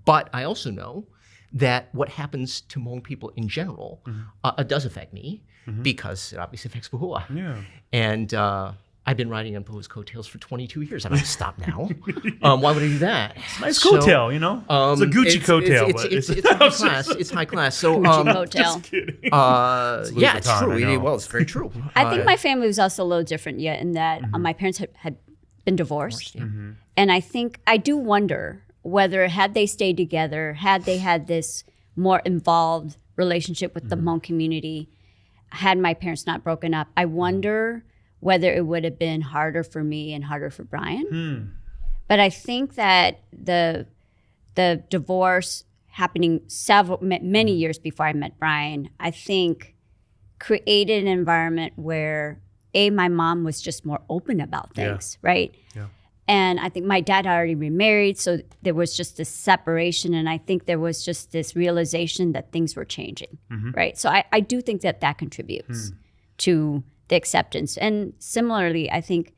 but I also know that what happens to Hmong people in general does affect me because it obviously affects Pahoua. Yeah. And I've been riding on Pahua's coattails for 22 years. I'm going to stop now. Why would I do that? Nice coattail, it's a Gucci coattail. It's high class. It's high class. So, Hotel. Just kidding. yeah, it's Vuitton, true. I know. Well, it's very true. I think my family was also a little different yet in that my parents had been divorced. Yeah. And I do wonder whether had they stayed together, had they had this more involved relationship with the Hmong community, had my parents not broken up, I wonder whether it would have been harder for me and harder for Brian. But I think that the divorce happening many years before I met Brian, I think created an environment where my mom was just more open about things, right? Yeah. And I think my dad had already remarried, so there was just this separation, and I think there was just this realization that things were changing, right? So I do think that contributes to the acceptance. And similarly, I think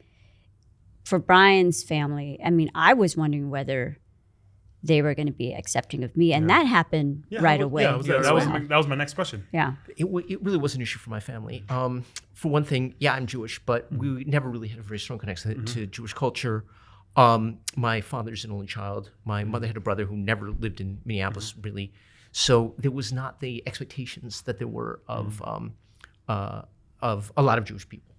for Brian's family, I mean, I was wondering whether they were going to be accepting of me, and that happened right away. Yeah, that was my next question. Yeah. It really was an issue for my family. For one thing, I'm Jewish, but we never really had a very strong connection to Jewish culture. My father's an only child. My mother had a brother who never lived in Minneapolis, really. So there was not the expectations that there were of a lot of Jewish people.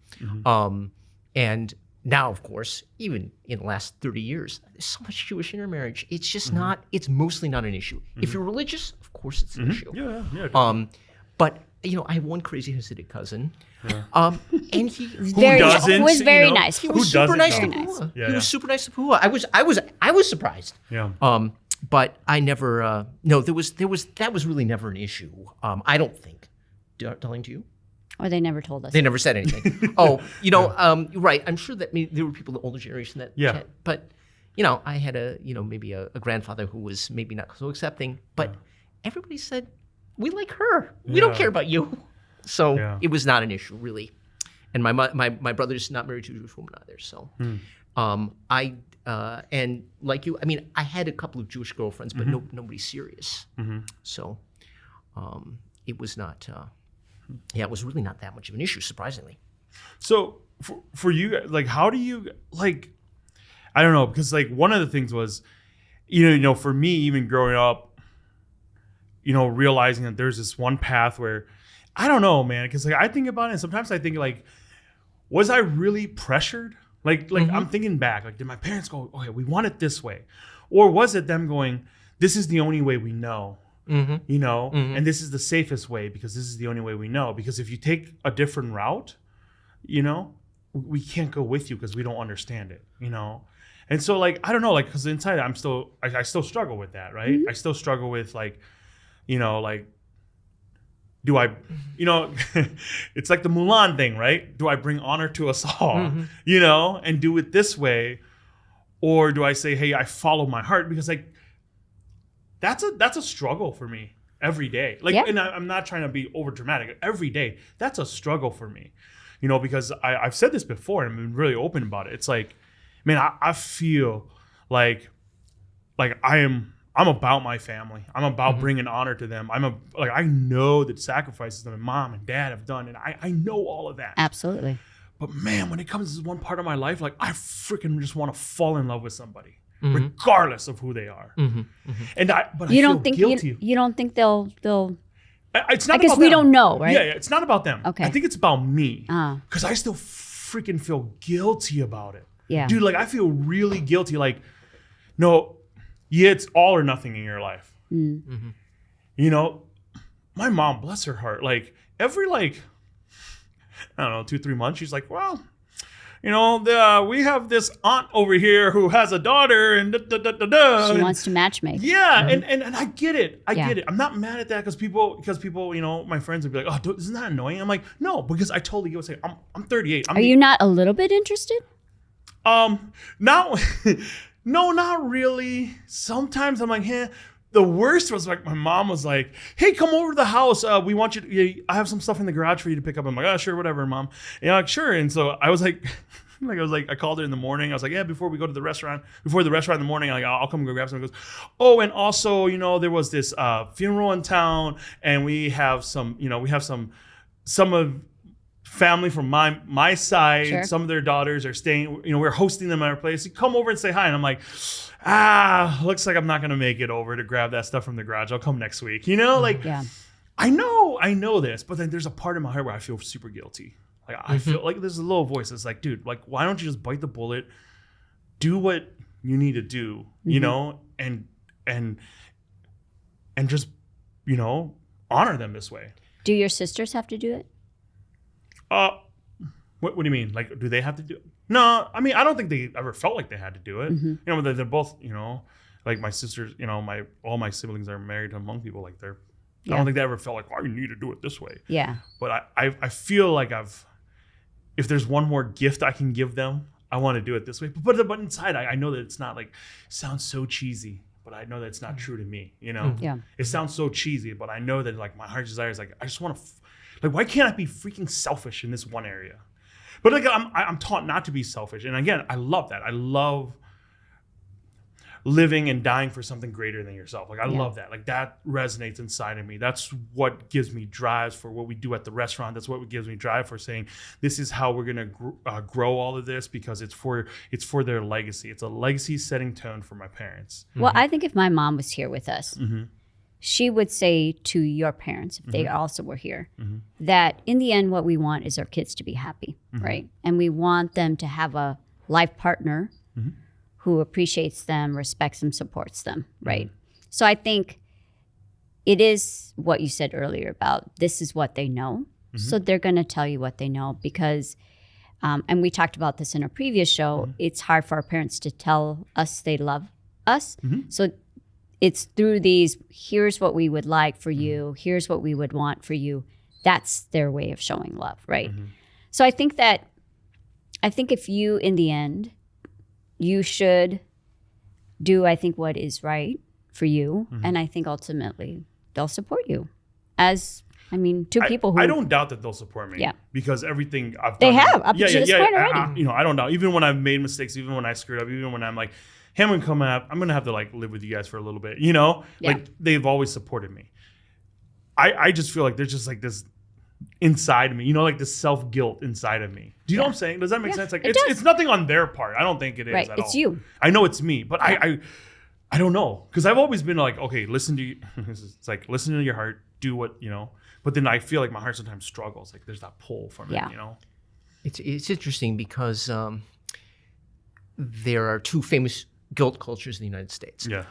And now, of course, even in the last 30 years, there's so much Jewish intermarriage. It's just not, it's mostly not an issue. If you're religious, of course it's an issue. Yeah. But, I have one crazy Hasidic cousin. And he was very nice. He was super nice to Very nice. Pahoua. Yeah, He yeah. was super nice to Pahoua. I was surprised. Yeah. But I never, that was really never an issue. I don't think. Darling, to you? Or they never told us. They never said anything. Right. I'm sure that there were people in the older generation that, but, I had maybe a grandfather who was maybe not so accepting, but everybody said, we like her. We don't care about you. So it was not an issue, really. And my brother's not married to a Jewish woman either. So and like you, I mean, I had a couple of Jewish girlfriends, but nobody serious. So it was not, it was really not that much of an issue, surprisingly. So for you, like, how do you, like, I don't know, because like one of the things was, for me, even growing up, realizing that there's this one path where, I don't know, man, because like I think about it, and sometimes I think like, was I really pressured? Like I'm thinking back, like, did my parents go, okay, we want it this way? Or was it them going, this is the only way we know, and this is the safest way because this is the only way we know. Because if you take a different route, we can't go with you because we don't understand it, And so like, I don't know, like, because inside I still struggle with that, right? I still struggle with like, like, do I, it's like the Mulan thing, right? Do I bring honor to us all, and do it this way? Or do I say, hey, I follow my heart? Because like, that's a struggle for me every day. Like, and I'm not trying to be over dramatic. Every day, that's a struggle for me, because I've said this before and I've been really open about it. It's like, man, I feel like I'm about my family. I'm about bringing honor to them. I know the sacrifices that my mom and dad have done, and I know all of that. Absolutely. But man, when it comes to this one part of my life, like I freaking just want to fall in love with somebody, regardless of who they are. And I feel guilty. You don't think they'll It's not. I guess about we them. don't know, right? Yeah, it's not about them. Okay. I think it's about me because I still freaking feel guilty about it. Yeah, dude, like I feel really guilty. Like, no. Yeah, it's all or nothing in your life. My mom, bless her heart, like every I don't know, 2-3 months, she's like, well, we have this aunt over here who has a daughter and She wants to matchmake. Yeah, and I get it. I get it. I'm not mad at that because people, my friends would be like, oh, isn't that annoying? I'm like, no, because I totally get what you're saying. I'm 38. Are you not a little bit interested? Now. No, not really. Sometimes I'm like, The worst was like my mom was like, hey, come over to the house. We want you to, I have some stuff in the garage for you to pick up. I'm like, oh, sure, whatever, mom. And I'm like, sure. And so I was like, I called her in the morning. I was like, yeah, before we go to the restaurant, in the morning, I'll come go grab something. Goes, oh, and also, there was this funeral in town, and we have some of family from my side. Sure. Some of their daughters are staying. We're hosting them at our place. You come over and say hi. And I'm like, looks like I'm not gonna make it over to grab that stuff from the garage. I'll come next week. Yeah. I know this, but then there's a part of my heart where I feel super guilty. Like I feel like there's a little voice that's like, dude, like why don't you just bite the bullet, do what you need to do, you know, and just, you know, honor them this way. Do your sisters have to do it? What do you mean? Like, do they have to do it? No, I mean, I don't think they ever felt like they had to do it. You know, they're both, you know, like my sisters, you know, all my siblings are married to Hmong people. Like I don't think they ever felt like, oh, you need to do it this way. Yeah. But I feel like if there's one more gift I can give them, I want to do it this way. But inside, I know that it's not like, sounds so cheesy, but I know that it's not true to me, you know? Yeah. It sounds so cheesy, but I know that like my heart's desire is like, I just want to, like, why can't I be freaking selfish in this one area? But like, I'm taught not to be selfish. And again, I love that. I love living and dying for something greater than yourself. Like, I love that. Like, that resonates inside of me. That's what gives me drives for what we do at the restaurant. That's what gives me drive for saying, this is how we're going to grow all of this, because it's for their legacy. It's a legacy setting tone for my parents. Well, I think if my mom was here with us, she would say to your parents, if they also were here, that in the end, what we want is our kids to be happy, right? And we want them to have a life partner who appreciates them, respects them, supports them, right? So I think it is what you said earlier about this is what they know. So they're going to tell you what they know because, and we talked about this in a previous show, it's hard for our parents to tell us they love us. So it's through these, here's what we would like for you, here's what we would want for you. That's their way of showing love, right? So I think if you, in the end, you should do, I think, what is right for you. And I think ultimately they'll support you as, I mean, two people who... I don't doubt that they'll support me. Yeah. Because everything I've done... They have, up to this point already. You know, I don't know. Even when I've made mistakes, even when I screwed up, even when I'm like, hey, I'm going to have to like live with you guys for a little bit, you know? Yeah. Like, they've always supported me. I just feel like there's just like this inside of me, you know, like this self-guilt inside of me. Do you know what I'm saying? Does that make sense? Like, it's nothing on their part. I don't think it is at all. It's you. I know it's me, but I don't know. Because I've always been like, okay, listen to you. It's like, listen to your heart, do what, you know. But then I feel like my heart sometimes struggles. Like, there's that pull from it, you know. It's interesting because there are two famous guilt cultures in the United States. Yeah.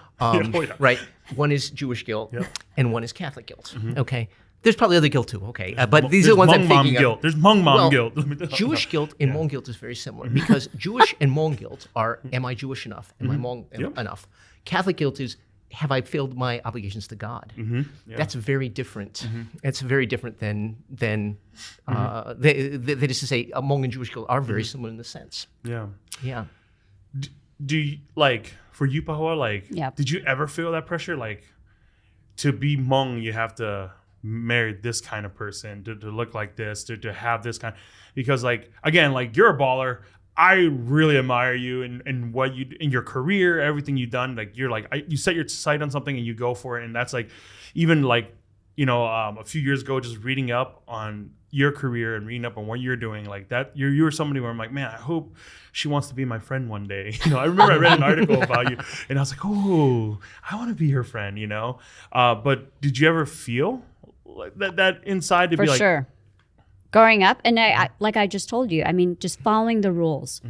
Right? One is Jewish guilt and one is Catholic guilt. Okay? There's probably other guilt too, okay? But these are the ones I'm thinking of. There's Hmong mom guilt. Jewish guilt and Hmong guilt is very similar because Jewish and Hmong guilt are, am I Jewish enough? Am I Hmong enough? Catholic guilt is, have I fulfilled my obligations to God? That's very different. It's very different than that is to say, Hmong and Jewish guilt are very similar in the sense. Yeah. Yeah. Do you, like, for you, Pahoua, like, did you ever feel that pressure? Like, to be Hmong, you have to marry this kind of person, to look like this, to have this kind, because like, again, like, you're a baller. I really admire you and what you, in your career, everything you've done. Like, you're like, you set your sight on something and you go for it. And that's like, even like, you know, a few years ago, just reading up on your career and reading up on what you're doing, like that, you were somebody where I'm like, man, I hope she wants to be my friend one day. You know, I remember I read an article about you and I was like, oh, I want to be her friend, you know? But did you ever feel like that inside to be like... For sure. Growing up, and I like I just told you, I mean, just following the rules,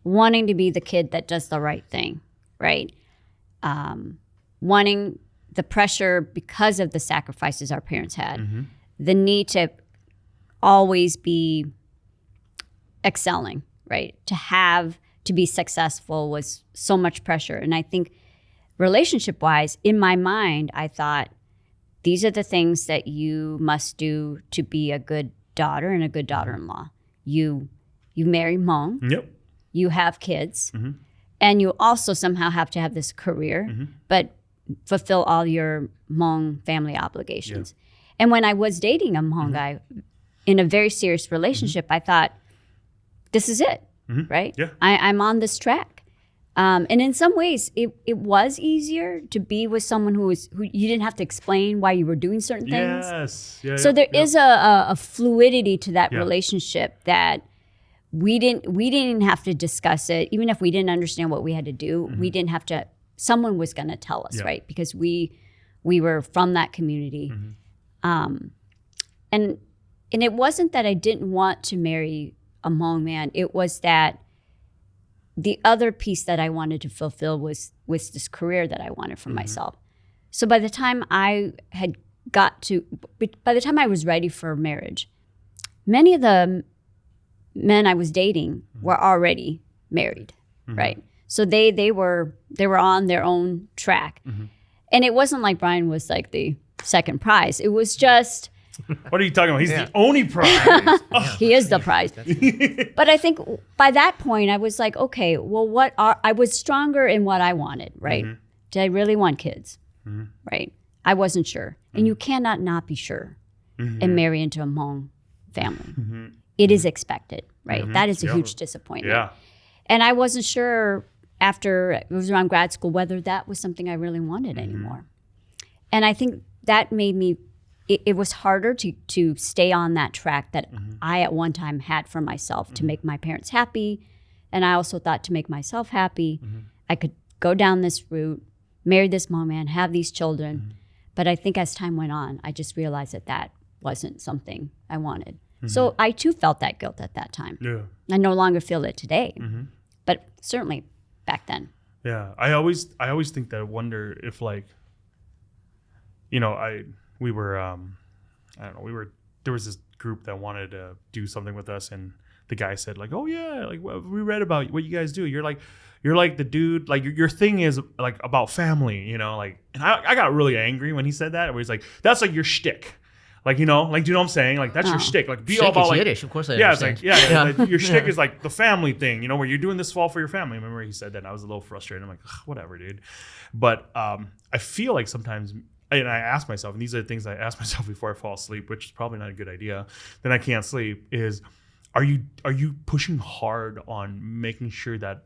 wanting to be the kid that does the right thing, right? Wanting the pressure because of the sacrifices our parents had, the need to always be excelling, right? To be successful was so much pressure. And I think relationship-wise, in my mind, I thought, these are the things that you must do to be a good daughter and a good daughter-in-law. You marry Hmong. Yep. You have kids. And you also somehow have to have this career, but fulfill all your Hmong family obligations. And when I was dating a Hmong guy in a very serious relationship, I thought, this is it, right? Yeah. I'm on this track. And in some ways, it was easier to be with someone who you didn't have to explain why you were doing certain things. Yes. Yeah, so there is a fluidity to that relationship that we didn't have to discuss it. Even if we didn't understand what we had to do, we didn't have to, someone was going to tell us, right? Because we were from that community. And it wasn't that I didn't want to marry a Hmong man. It was that the other piece that I wanted to fulfill was this career that I wanted for myself. So by the time I was ready for marriage, many of the men I was dating were already married, right? So they were on their own track. And it wasn't like Brian was like the second prize. It was just... What are you talking about? He's the only prize. He is the prize. But I think by that point, I was like, okay, well, I was stronger in what I wanted, right? Did I really want kids, right? I wasn't sure. And you cannot not be sure and marry into a Hmong family. It is expected, right? That is a huge disappointment. Yeah. And I wasn't sure after it was around grad school whether that was something I really wanted anymore. And I think that made me... It was harder to stay on that track that I at one time had for myself to make my parents happy. And I also thought to make myself happy, I could go down this route, marry this Hmong man, have these children. But I think as time went on, I just realized that wasn't something I wanted. So I too felt that guilt at that time. Yeah. I no longer feel it today, but certainly back then. Yeah. I always think that I wonder if we were, there was this group that wanted to do something with us, and the guy said like, oh yeah, like we read about what you guys do. You're like the dude, like your thing is like about family, like, and I got really angry when he said that, where he's like, that's like your shtick. Like, do you know what I'm saying? Like, that's your shtick. Like, be all about like Yiddish, of course I understand. It's like, your shtick is like the family thing, where you're doing this all for your family. I remember he said that, and I was a little frustrated. I'm like, whatever, dude. But I feel like sometimes, and I ask myself, and these are the things I ask myself before I fall asleep, which is probably not a good idea, then I can't sleep, is are you pushing hard on making sure that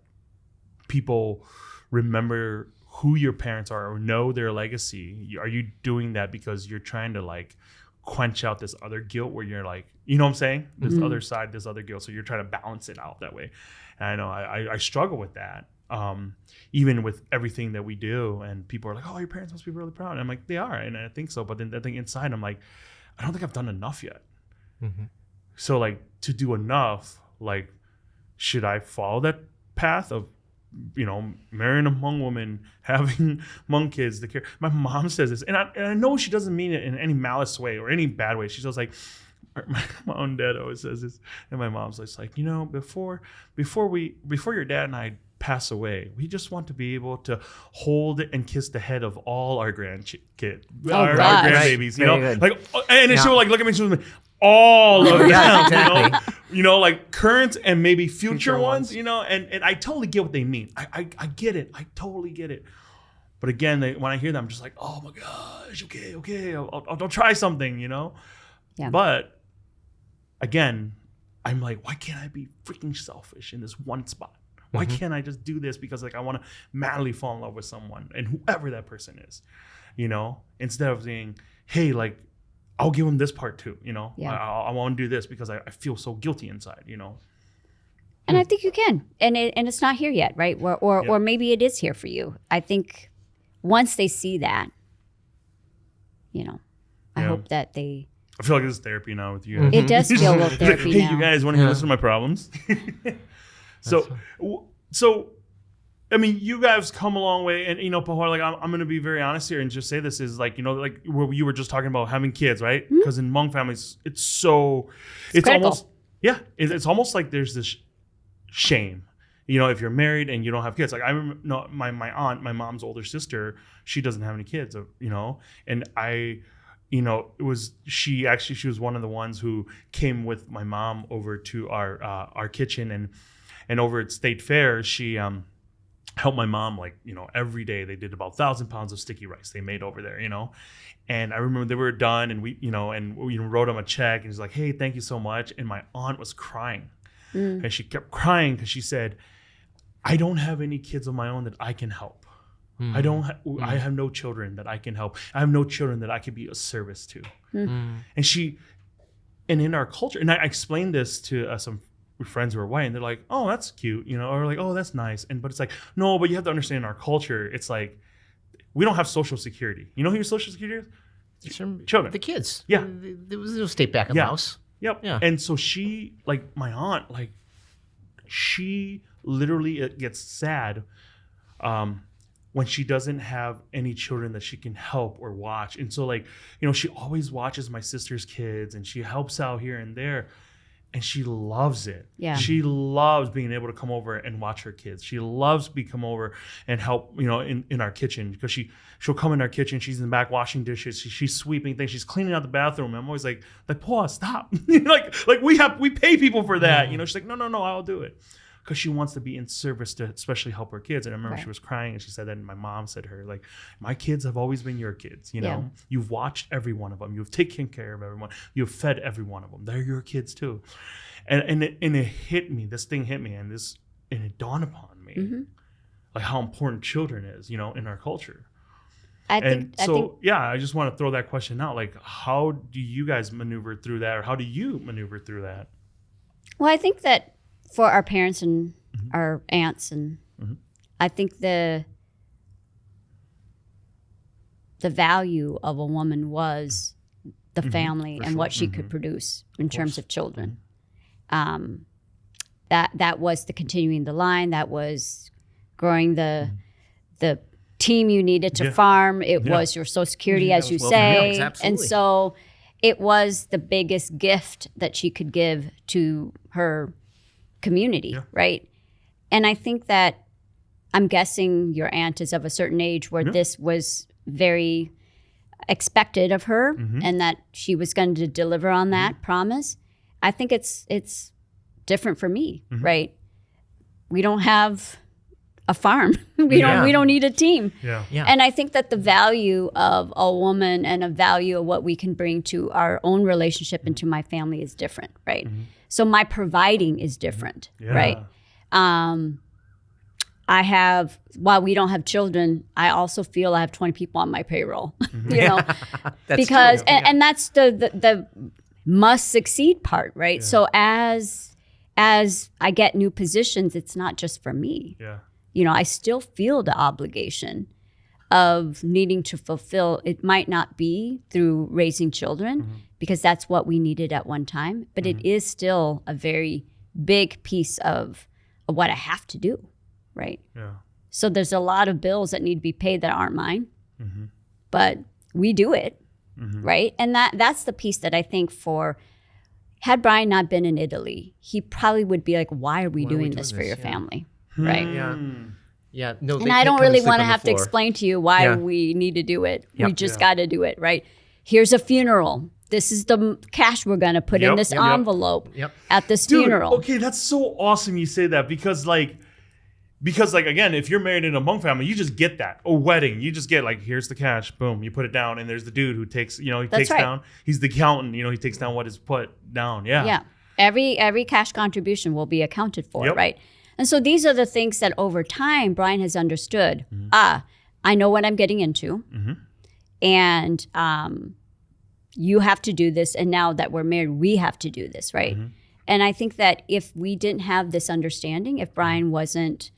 people remember who your parents are or know their legacy? Are you doing that because you're trying to like quench out this other guilt where you're like, you know what I'm saying? This other side, this other guilt. So you're trying to balance it out that way. And I know I struggle with that. Even with everything that we do, and people are like, oh, your parents must be really proud. And I'm like, they are. And I think so. But then I think inside, I'm like, I don't think I've done enough yet. So like, to do enough, like, should I follow that path of, marrying a Hmong woman, having Hmong kids, the care? My mom says this, and I know she doesn't mean it in any malice way or any bad way. She's just like, my own dad always says this, and my mom's just like, before your dad and I pass away, we just want to be able to hold and kiss the head of all our grandkids, our grandbabies, Good. like, and then she would like look at me, she was like, all of them, exactly. Like current and maybe future ones, and I totally get what they mean. I get it. I totally get it. But again, when I hear them, I'm just like, oh my gosh, okay, I'll try something, Yeah. But again, I'm like, why can't I be freaking selfish in this one spot? Why can't I just do this because like I want to madly fall in love with someone, and whoever that person is, instead of saying, hey, like, I'll give him this part too, Yeah. I want to do this because I feel so guilty inside, And I think you can, and it's not here yet, right? Or maybe it is here for you. I think once they see that, I hope that they... I feel like this is therapy now with you guys. It does feel a little therapy hey, now. you guys want to listen to my problems? So, I mean, you guys come a long way, and Pahoua, like I'm going to be very honest here and just say this is like like where you were just talking about having kids, right? Because in Hmong families, it's almost it's almost like there's this shame, if you're married and you don't have kids. Like I remember, my aunt, my mom's older sister, she doesn't have any kids, and she was one of the ones who came with my mom over to our kitchen, and over at State Fair, she helped my mom, like, every day they did about 1,000 pounds of sticky rice they made over there, and I remember they were done, and we wrote them a check, and he's like, hey, thank you so much. And my aunt was crying, and she kept crying because she said, I don't have any kids of my own that I can help. I have no children that I can help. I have no children that I can be of service to. And in our culture, and I explained this to some friends who are white, and they're like, oh, that's cute, or like, oh, that's nice. But it's like, no, but you have to understand in our culture, it's like, we don't have social security. You know who your social security is? Children. The kids. Yeah. They'll stay back in the house. Yep. Yeah. And so she, like, my aunt, like, she literally it gets sad when she doesn't have any children that she can help or watch. And so like, she always watches my sister's kids and she helps out here and there. And she loves it. Yeah. She loves being able to come over and watch her kids. She loves to come over and help, in our kitchen, because she'll come in our kitchen. She's in the back washing dishes. She's sweeping things. She's cleaning out the bathroom. I'm always like, Paul, stop. like we pay people for that. She's like, no, I'll do it. Because she wants to be in service to especially help her kids. And I remember she was crying and she said that, and my mom said to her, like, my kids have always been your kids, You've watched every one of them. You've taken care of everyone. You've fed every one of them. They're your kids too. And it hit me. This thing hit me, and it dawned upon me, like how important children is, in our culture. I think I just want to throw that question out. Like, how do you guys maneuver through that, or how do you maneuver through that? Well, I think that for our parents and our aunts, and I think the value of a woman was the family and what she could produce in terms of children. That was the continuing the line. That was growing the team you needed to farm. It was your Social Security, as you say. And so it was the biggest gift that she could give to her community, right? And I think that, I'm guessing your aunt is of a certain age where this was very expected of her, and that she was going to deliver on that promise. I think it's different for me, right? We don't have a farm. We don't need a team. Yeah. And I think that the value of a woman and a value of what we can bring to our own relationship and to my family is different, right? So my providing is different, right? I have, while we don't have children, I also feel I have 20 people on my payroll, because, and that's the must succeed part, right? Yeah. So as I get new positions, it's not just for me. Yeah. I still feel the obligation of needing to fulfill. It might not be through raising children, because that's what we needed at one time, but it is still a very big piece of what I have to do, right? Yeah. So there's a lot of bills that need to be paid that aren't mine, but we do it, right? And that's the piece that I think had Brian not been in Italy, he probably would be like, why are we doing this for your family, right? Yeah. No, and I don't really want to have to explain to you why we need to do it. We just got to do it, right? Here's a funeral. This is the cash we're going to put in this envelope at this funeral. Okay, that's so awesome you say that, because again, if you're married in a Hmong family, you just get that. A wedding, you just get like, here's the cash, boom, you put it down, and there's the dude who takes, down. He's the accountant, he takes down what is put down. Yeah. Yeah. Every cash contribution will be accounted for, right? And so these are the things that over time Brian has understood. I know what I'm getting into, and you have to do this, and now that we're married, we have to do this, right? And I think that if we didn't have this understanding, if Brian wasn't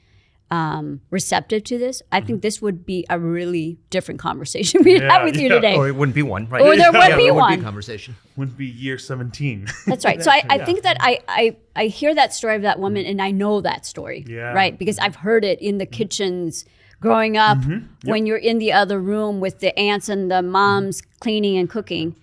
receptive to this, I think this would be a really different conversation we'd have with you today. Or it wouldn't be one, right? Or there would be one. Wouldn't be a conversation. Wouldn't be year 17. That's right. So I think that I hear that story of that woman, and I know that story, right? Because I've heard it in the kitchens growing up, when you're in the other room with the aunts and the moms cleaning and cooking.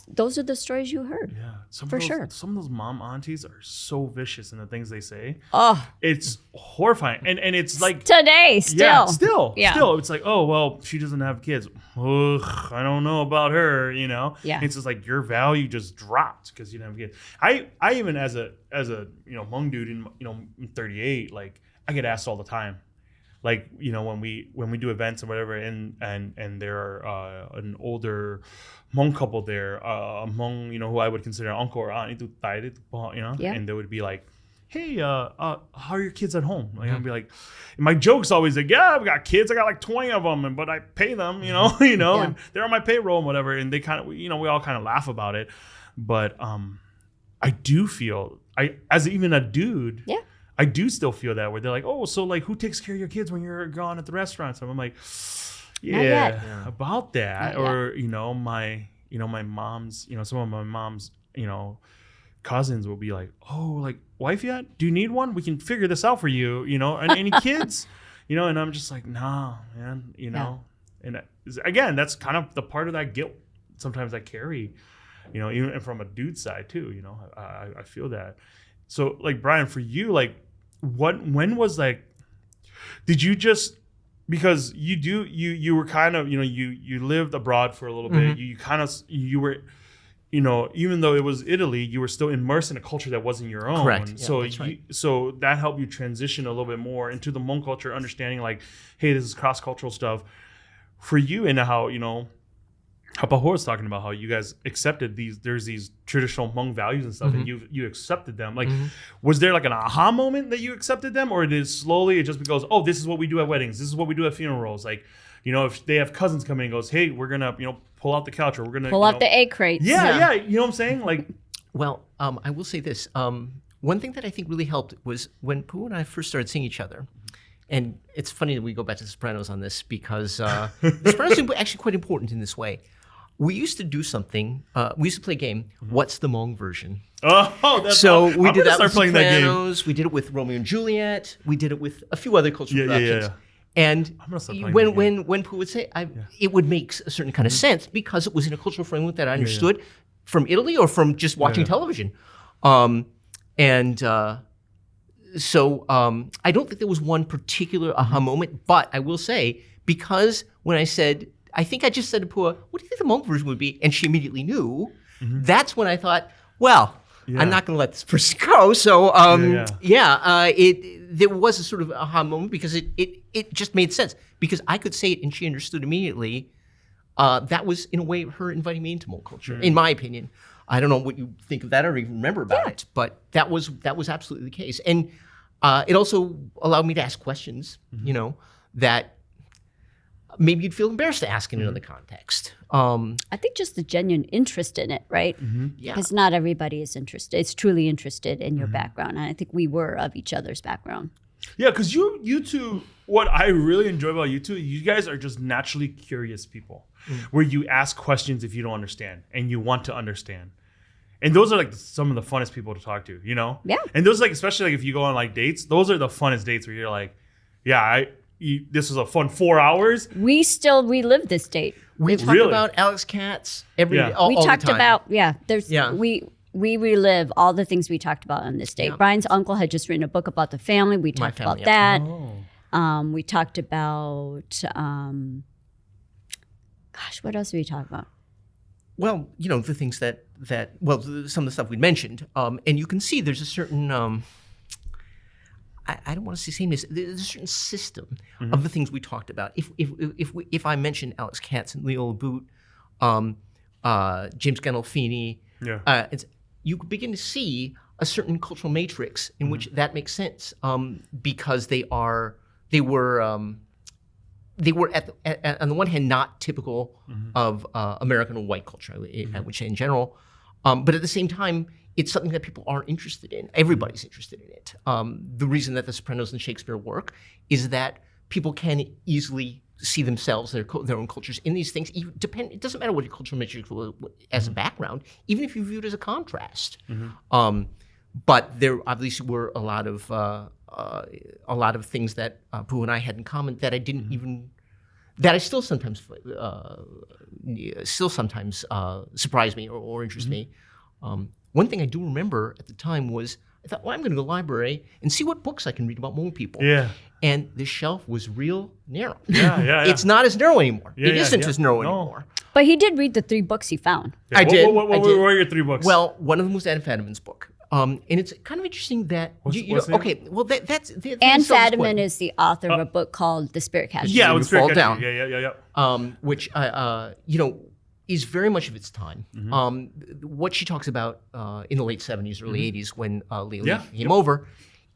Those are the stories you heard. Yeah. Some of those mom aunties are so vicious in the things they say. Oh, it's horrifying, and it's like today still. It's like, oh well, she doesn't have kids. Ugh, I don't know about her. Yeah. It's just like your value just dropped because you don't have kids. I even as a Hmong dude in 38, like I get asked all the time. Like, when we do events and whatever, and there are an older Hmong couple there, Hmong, who I would consider uncle or aunt, and they would be like, hey, how are your kids at home? Like, I'd be like, my joke's always like, yeah, I've got kids, I got like 20 of them, but I pay them, and they're on my payroll and whatever, and they kind of, we all kind of laugh about it, but I do feel, as even a dude, I do still feel that where they're like, oh, so like who takes care of your kids when you're gone at the restaurants? And I'm like, about that. Or, my mom's, some of my mom's, cousins will be like, "Oh, like wife yet? Do you need one? We can figure this out for you. You know, and any kids, you know." And I'm just like, "Nah, man, you know." And again, that's kind of the part of that guilt sometimes I carry, you know, even from a dude side too. You know, I feel that. So like Brian, for you, like, when was like, did you just, because you were kind of, you know, you lived abroad for a little bit. You were, you know, even though it was Italy, you were still immersed in a culture that wasn't your own. Correct. Yeah, So that's right. so that helped you transition a little bit more into the Hmong culture, understanding like, hey, this is cross-cultural stuff for you, and how, you know, how Pahoua was talking about how you guys accepted there's these traditional Hmong values and stuff, and you accepted them. Like, was there like an aha moment that you accepted them, or did it just because, oh, this is what we do at weddings, this is what we do at funerals? Like, you know, if they have cousins coming and goes, hey, we're gonna, you know, pull out the couch, or we're gonna Pull out the egg crates. yeah, you know what I'm saying? Like, Well, I will say this. One thing that I think really helped was when Pooh and I first started seeing each other. And it's funny that we go back to The Sopranos on this, because The Sopranos is actually quite important in this way. We used to do something. We used to play a game. What's the Hmong version? oh, that's So I'm we did gonna that start with playing that game. Sopranos. We did it with Romeo and Juliet. We did it with a few other cultural productions. Yeah. And I'm gonna start playing that game. when Pooh would say, it would make a certain kind of sense, because it was in a cultural framework that I understood from Italy or from just watching television. So I don't think there was one particular aha moment, but I will say, because when I said, I think I just said to Pua, what do you think the Hmong version would be? And she immediately knew. That's when I thought, well, I'm not going to let this person go. So there was a sort of aha moment, because it just made sense, because I could say it and she understood immediately. That was, in a way, her inviting me into Hmong culture, in my opinion. I don't know what you think of that or even remember about it, but that was absolutely the case. And it also allowed me to ask questions, you know, that maybe you'd feel embarrassed to ask in another context. I think just the genuine interest in it, right? Yeah. Because not everybody is interested. It's truly interested in your background. And I think we were of each other's background. Yeah, because you two, what I really enjoy about you two, you guys are just naturally curious people, where you ask questions if you don't understand and you want to understand. And those are like some of the funnest people to talk to, you know? Yeah. And those, like, especially like if you go on like dates, those are the funnest dates where you're like, yeah, this was a fun 4 hours. We still relive this date. We talked Really? about Alex Katz all We the talked time. about, we relive all the things we talked about on this date. Yeah. Brian's uncle had just written a book about the family. We talked family, about that. Oh. We talked about, what else did we talk about? Well, you know, the things that some of the stuff we mentioned, and you can see there's a certain, I don't want to say sameness. There's a certain system of the things we talked about. If I mention Alex Katz and Leo Boot, James Gandolfini, you begin to see a certain cultural matrix in which that makes sense, because they were on the one hand not typical of American or white culture, I would say in general, but at the same time, it's something that people are interested in. Everybody's interested in it. The reason that The Sopranos and Shakespeare work is that people can easily see themselves, their own cultures in these things. It doesn't matter what your cultural matrix as a background, even if you view it as a contrast. But there obviously were a lot of things that Pooh and I had in common that I didn't even, that I still sometimes surprise me or interest me. One thing I do remember at the time was I thought, well, I'm going to go to the library and see what books I can read about Hmong people. Yeah. And the shelf was real narrow. Yeah. It's not as narrow anymore. It isn't as narrow No. anymore. But he did read the 3 books he found. I did. What were your 3 books? Well, one of them was Anne Fadiman's book. And it's kind of interesting that What's you the know, name? okay, well that's Anne self-explanatory. Fadiman is the author of a book called The Spirit Catcher. yeah, You with fall Spirit down. Catcher. Yeah. Which is very much of its time. What she talks about in the late 70s, early 80s, when Leo came over,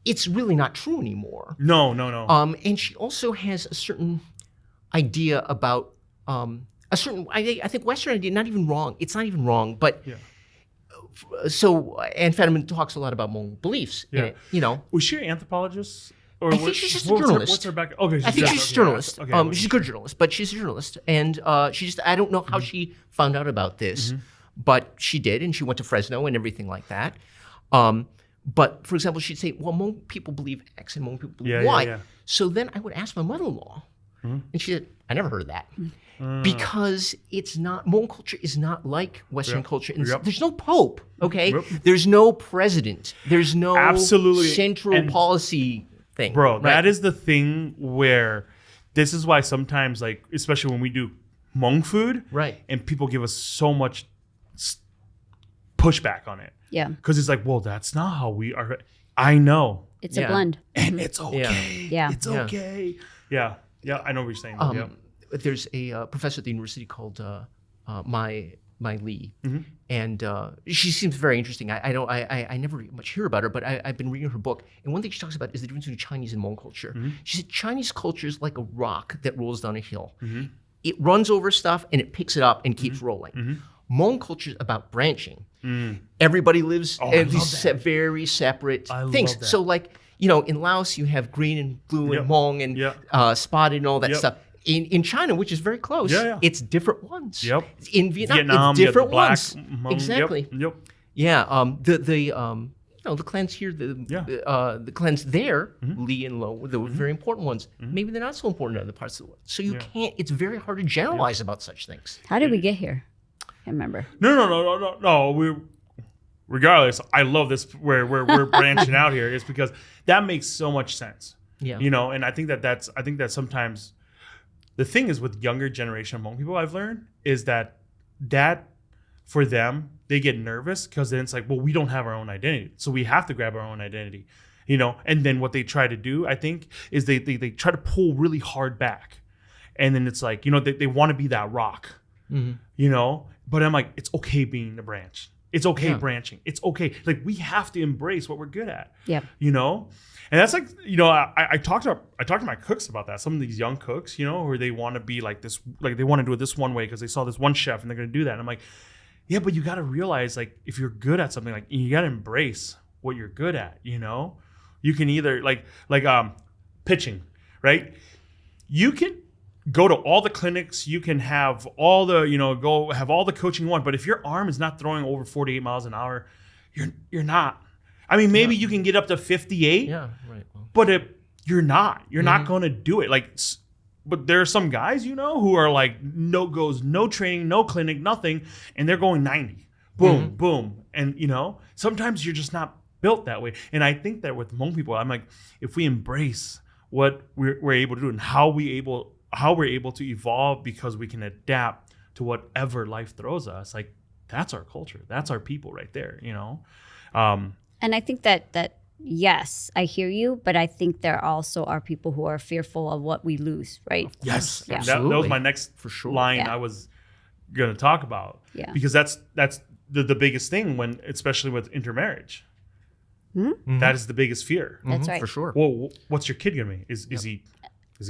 it's really not true anymore. No. And she also has a certain idea about a certain, I think, Western idea. Not even wrong. It's not even wrong, but. Yeah. So Anne Fadiman talks a lot about Hmong beliefs. Yeah. In it, you know. Was she an anthropologist? Or I think she's just a journalist. What's her background? Okay, I think she's a journalist. Okay. She's a good journalist, but she's a journalist, and I don't know how she found out about this, but she did, and she went to Fresno and everything like that. But for example, she'd say, well, Hmong people believe X and Hmong people believe Y. Yeah. So then I would ask my mother-in-law, and she said, I never heard of that. Because it's not, Hmong culture is not like Western culture. And there's no pope, okay? There's no president. There's no Absolutely. central policy thing. Bro, that is the thing where this is why sometimes, like, especially when we do Hmong food, right, and people give us so much pushback on it. Yeah. Because it's like, well, that's not how we are. I know. It's a blend. And it's okay. Yeah. It's okay. Yeah. Yeah, I know what you're saying. There's a professor at the university called Mai Lee, and she seems very interesting. I never much hear about her, but I've been reading her book, and one thing she talks about is the difference between Chinese and Hmong culture. She said Chinese culture is like a rock that rolls down a hill. It runs over stuff and it picks it up and keeps rolling. Hmong culture is about branching. Everybody lives in these very separate things. So like, you know, in Laos you have green and blue and Hmong and spotted and all that stuff. In China, which is very close, it's different ones. In Vietnam, it's different ones. Exactly. Yeah. The clans here, the clans there, Li and Lo, those very important ones. Maybe they're not so important in other parts of the world. So you can't. It's very hard to generalize about such things. How did we get here? I remember. No. Regardless, I love this where we're branching out here. It's because that makes so much sense. Yeah. You know, and I think that sometimes the thing is with younger generation Hmong people, I've learned is that for them, they get nervous because then it's like, well, we don't have our own identity, so we have to grab our own identity, you know. And then what they try to do, I think, is they try to pull really hard back, and then it's like, you know, they want to be that rock, you know. But I'm like, it's okay being the branch. It's okay branching. It's okay. Like, we have to embrace what we're good at. Yeah. You know? And that's like, you know, I talked to my cooks about that. Some of these young cooks, you know, where they want to be like this, like they want to do it this one way because they saw this one chef and they're going to do that. And I'm like, yeah, but you got to realize, like, if you're good at something, like, you got to embrace what you're good at, you know? You can either like pitching, right? You can go to all the clinics, you can have all the, you know, go have all the coaching you want, but if your arm is not throwing over 48 miles an hour, you're not. I mean, maybe you can get up to 58. Yeah, right. Well. But you're not going to do it. Like, but there are some guys, you know, who are like no training, no clinic, nothing, and they're going 90. Boom, boom. And, you know, sometimes you're just not built that way. And I think that with Hmong people, I'm like, if we embrace what we're able to do and how we're able to evolve because we can adapt to whatever life throws us, like, that's our culture. That's our people right there, you know? And I think that yes, I hear you, but I think there also are people who are fearful of what we lose, right? Yes, yeah. That was my next line I was going to talk about. Yeah. Because that's the biggest thing especially with intermarriage. That is the biggest fear. That's right. For sure. Well, what's your kid going to be? Is he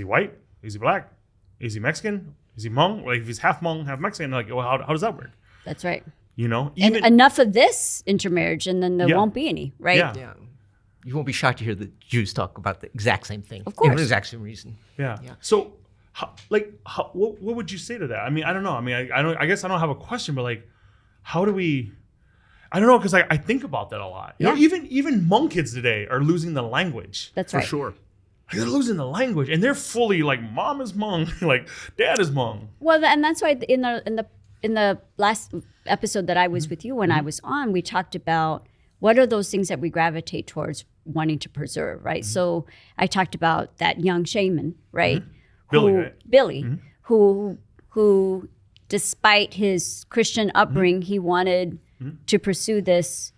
white? Is he black? Is he Mexican? Is he Hmong? Like, if he's half Hmong, half Mexican, like, well, how does that work? That's right. You know, and enough of this intermarriage, and then there won't be any, right? Yeah. You won't be shocked to hear the Jews talk about the exact same thing. Of course. For the exact same reason. Yeah. So, what would you say to that? I mean, I don't know. I mean, I guess I don't have a question, but like, how do we? I don't know, because I think about that a lot. You know, even Hmong kids today are losing the language. That's right. For sure. Like, they're losing the language, and they're fully like, mom is Hmong, like dad is Hmong. Well, and that's why in the last episode that I was with you when I was on, we talked about what are those things that we gravitate towards wanting to preserve, right? So I talked about that young shaman, right? Billy, who despite his Christian upbringing, he wanted to pursue this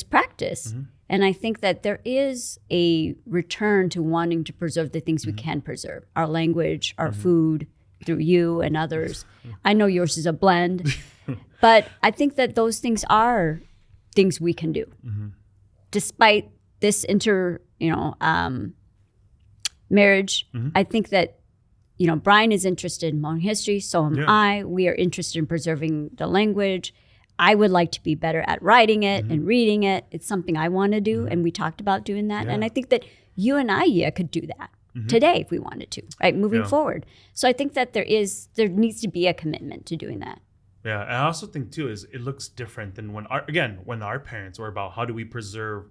practice. And I think that there is a return to wanting to preserve the things we can preserve, our language, our food, through you and others. I know yours is a blend, but I think that those things are things we can do. Despite this marriage, I think that, you know, Brian is interested in Hmong history, so am I. We are interested in preserving the language. I would like to be better at writing it and reading it. It's something I want to do, and we talked about doing that. And I think that you and I, could do that today if we wanted to, right? Moving forward. So I think that there needs to be a commitment to doing that. Yeah, and I also think too is it looks different than when our parents were about how do we preserve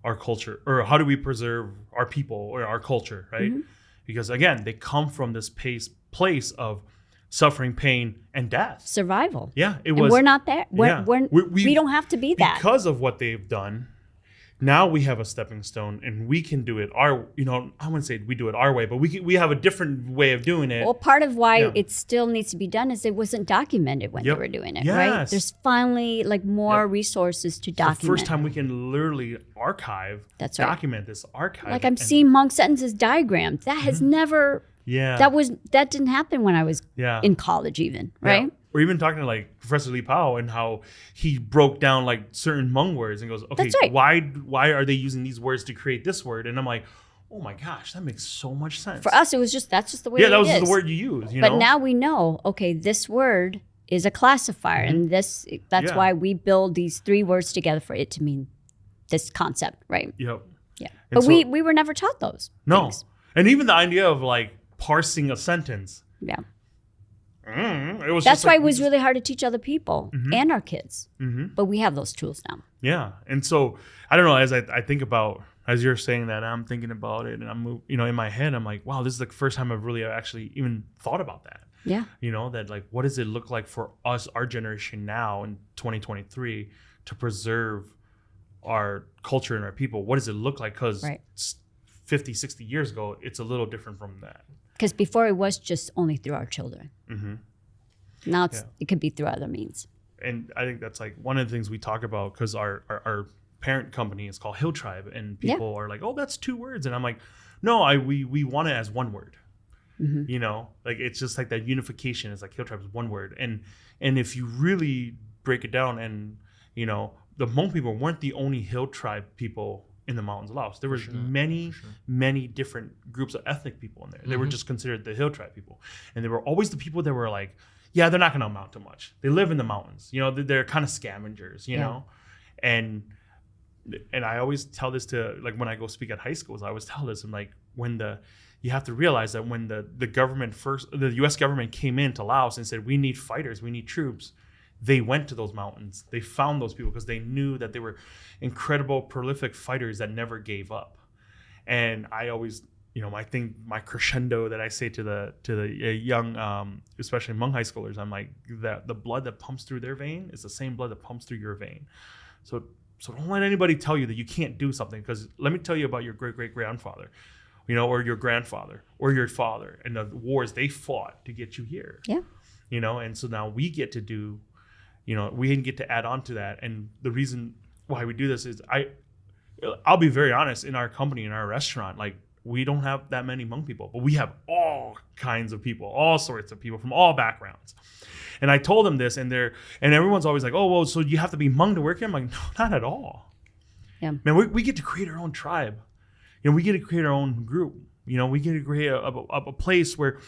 our culture or how do we preserve our people or our culture, right? Because again, they come from this place of suffering, pain, and death. Survival. Yeah, it And was. we're not there. Yeah. We don't have to be that. Because of what they've done. Now we have a stepping stone, and we can do it I wouldn't say we do it our way, but we have a different way of doing it. Well, part of why it still needs to be done is it wasn't documented when they were doing it, right? Yes. There's finally like more resources to document. The first time we can literally archive, That's right. document this archive. Like I'm seeing Hmong sentences diagrammed. That has never. Yeah. That didn't happen when I was in college, even, right? Yeah. Or even talking to like Professor Lee Powell and how he broke down like certain Hmong words and goes, okay, That's right. why are they using these words to create this word? And I'm like, oh my gosh, that makes so much sense. For us, that's just the way. Yeah, that was it is. the word you use. But now we know, okay, this word is a classifier, and that's why we build these 3 words together for it to mean this concept, right? Yep. Yeah. And But so- we were never taught those. No. things. And even the idea of like parsing a sentence. Yeah. It was That's just why like, it was really hard to teach other people and our kids. Mm-hmm. But we have those tools now. Yeah. And so I don't know, as I think about, as you're saying that, I'm thinking about it and I'm, in my head, I'm like, wow, this is the first time I've really actually even thought about that. Yeah. That like, what does it look like for us, our generation now in 2023 to preserve our culture and our people? What does it look like? Because 50, 60 years ago, it's a little different from that. Because before it was just only through our children. Mm-hmm. Now it could be through other means. And I think that's like one of the things we talk about because our parent company is called Hill Tribe, and people are like, oh, that's 2 words. And I'm like, no, we want it as 1 word. Mm-hmm. Like it's just like that unification is like Hill Tribe is 1 word. And if you really break it down and, the Hmong people weren't the only Hill Tribe people in the mountains of Laos. There were many different groups of ethnic people in there. They were just considered the Hill Tribe people. And they were always the people that were like, yeah, they're not going to amount to much. They live in the mountains. They're kind of scavengers, know? And I always tell this to, like, when I go speak at high schools, I always tell this, I'm like, you have to realize that when the U.S. government came into Laos and said, we need fighters, we need troops, they went to those mountains. They found those people because they knew that they were incredible, prolific fighters that never gave up. And I always, my crescendo that I say to the young, especially Hmong high schoolers, I'm like, the blood that pumps through their vein is the same blood that pumps through your vein. So don't let anybody tell you that you can't do something, because let me tell you about your great-great-grandfather, or your grandfather or your father and the wars they fought to get you here. Yeah. And so now we get to do, we get to add on to that. And the reason why we do this is I'll be very honest, in our company, in our restaurant, like, we don't have that many Hmong people, but we have all kinds of people, all sorts of people from all backgrounds. And I told them this, and everyone's always like, oh, well, so you have to be Hmong to work here? I'm like, no, not at all. Yeah. Man, we get to create our own tribe. We get to create our own group. We get to create a place where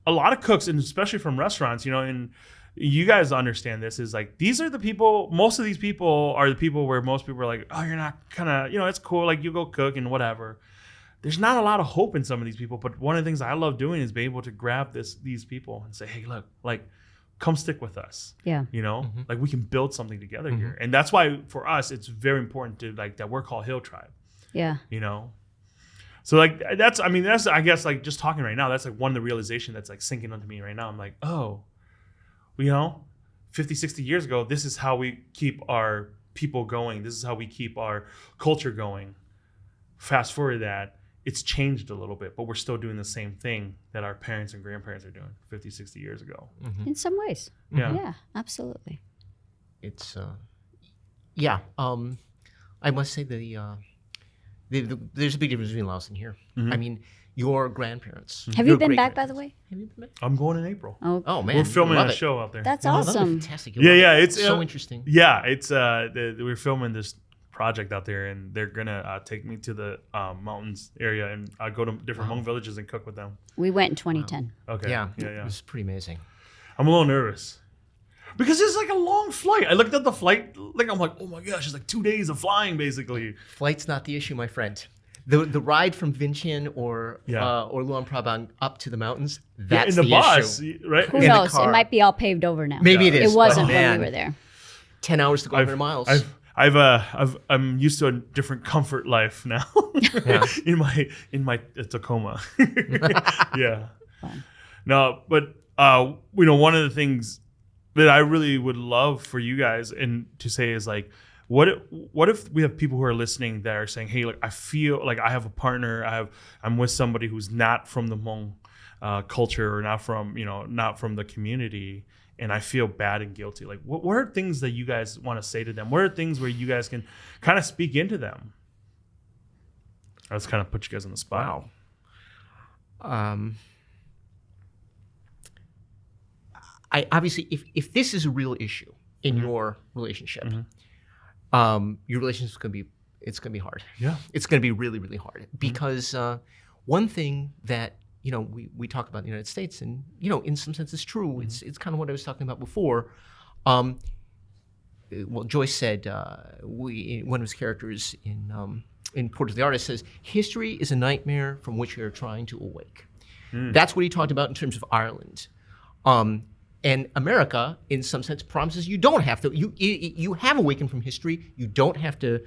a lot of cooks, and especially from restaurants, and you guys understand this, is like, these are the people, most of these people are the people where most people are like, oh, you're not kind of, it's cool, like, you go cook and whatever. There's not a lot of hope in some of these people, but one of the things I love doing is being able to grab these people and say, hey, look, like, come stick with us. Yeah. Like, we can build something together here. And that's why for us, it's very important to, like, that we're called Hill Tribe. Yeah. So, like, that's, I guess, like, just talking right now, that's like one of the realization that's like sinking onto me right now. I'm like, oh, 50, 60 years ago, this is how we keep our people going. This is how we keep our culture going. Fast forward that, it's changed a little bit, but we're still doing the same thing that our parents and grandparents are doing 50, 60 years ago. In some ways. Yeah. Yeah, absolutely. It's I must say there's a big difference between Laos and here. Mm-hmm. I mean, your grandparents. Have you been back, by the way? Have you been back? I'm going in April. Oh man, We're filming love a it. show out there. That's Oh, that'd be awesome. fantastic. Yeah, it's so interesting. Yeah, it's we're filming this project out there, and they're gonna take me to the mountains area and go to different Hmong villages and cook with them. We went in 2010. Okay. Yeah, yeah. it was pretty amazing. I'm a little nervous because it's like a long flight. I looked at the flight, like, I'm like, oh my gosh, it's like 2 days of flying basically. Flight's not the issue, my friend. The ride from Vientiane or Luang Prabang up to the mountains, that's in the bus, issue. right? Who In the knows? It car. might be all paved over now. Maybe it is. It wasn't but when man, we were there. 10 hours to go 100 miles. I'm used to a different comfort life now. Yeah. in my Tacoma. Yeah. Fun. No, but one of the things that I really would love for you guys and to say is like, what if we have people who are listening that are saying, hey, like I feel like I have a partner, I'm with somebody who's not from the Hmong culture or not from the community, and I feel bad and guilty. Like, what are things that you guys want to say to them? What are things where you guys can kind of speak into them? Let's kind of put you guys on the spot. Wow. I obviously, if this is a real issue in your relationship, your relationship's gonna be hard. Yeah, it's gonna be really, really hard because one thing that we talk about in the United States, and in some sense it's true. It's kind of what I was talking about before. Well, Joyce said one of his characters in Portrait of the Artist says, history is a nightmare from which we are trying to awake. That's what he talked about in terms of Ireland. And America, in some sense, promises you don't have to. You have awakened from history. You don't have to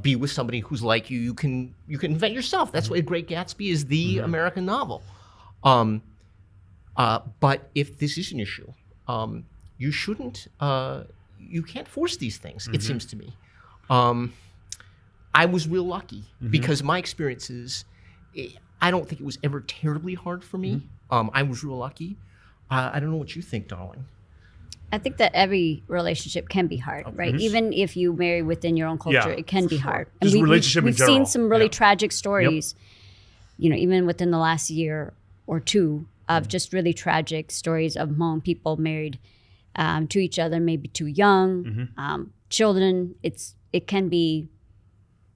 be with somebody who's like you. You can invent yourself. That's why Great Gatsby is the American novel. But if this is an issue, you shouldn't. You can't force these things. It seems to me. I was real lucky because my experiences. I don't think it was ever terribly hard for me. I was real lucky. I don't know what you think, darling. I think that every relationship can be hard, right? Even if you marry within your own culture, it can be hard. And Just relationship we've in general. seen some really tragic stories, even within the last year or two of just really tragic stories of Hmong people married to each other, maybe too young, children. It can be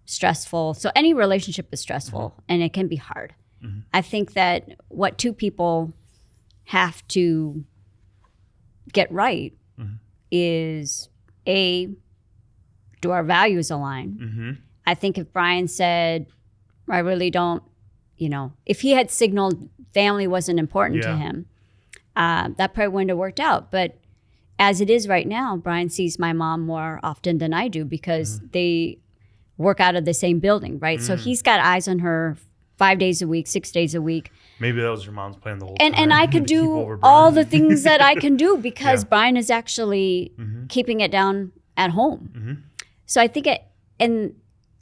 stressful. So any relationship is stressful and it can be hard. I think that what two people have to get right is do our values align? I think if Brian said, I really don't, if he had signaled family wasn't important to him, that probably wouldn't have worked out. But as it is right now, Brian sees my mom more often than I do because they work out of the same building, right? So he's got eyes on her 5 days a week, 6 days a week. Maybe that was your mom's plan the whole time. And I could to keep do over all Brian. the things that I can do because Brian is actually keeping it down at home. So I think and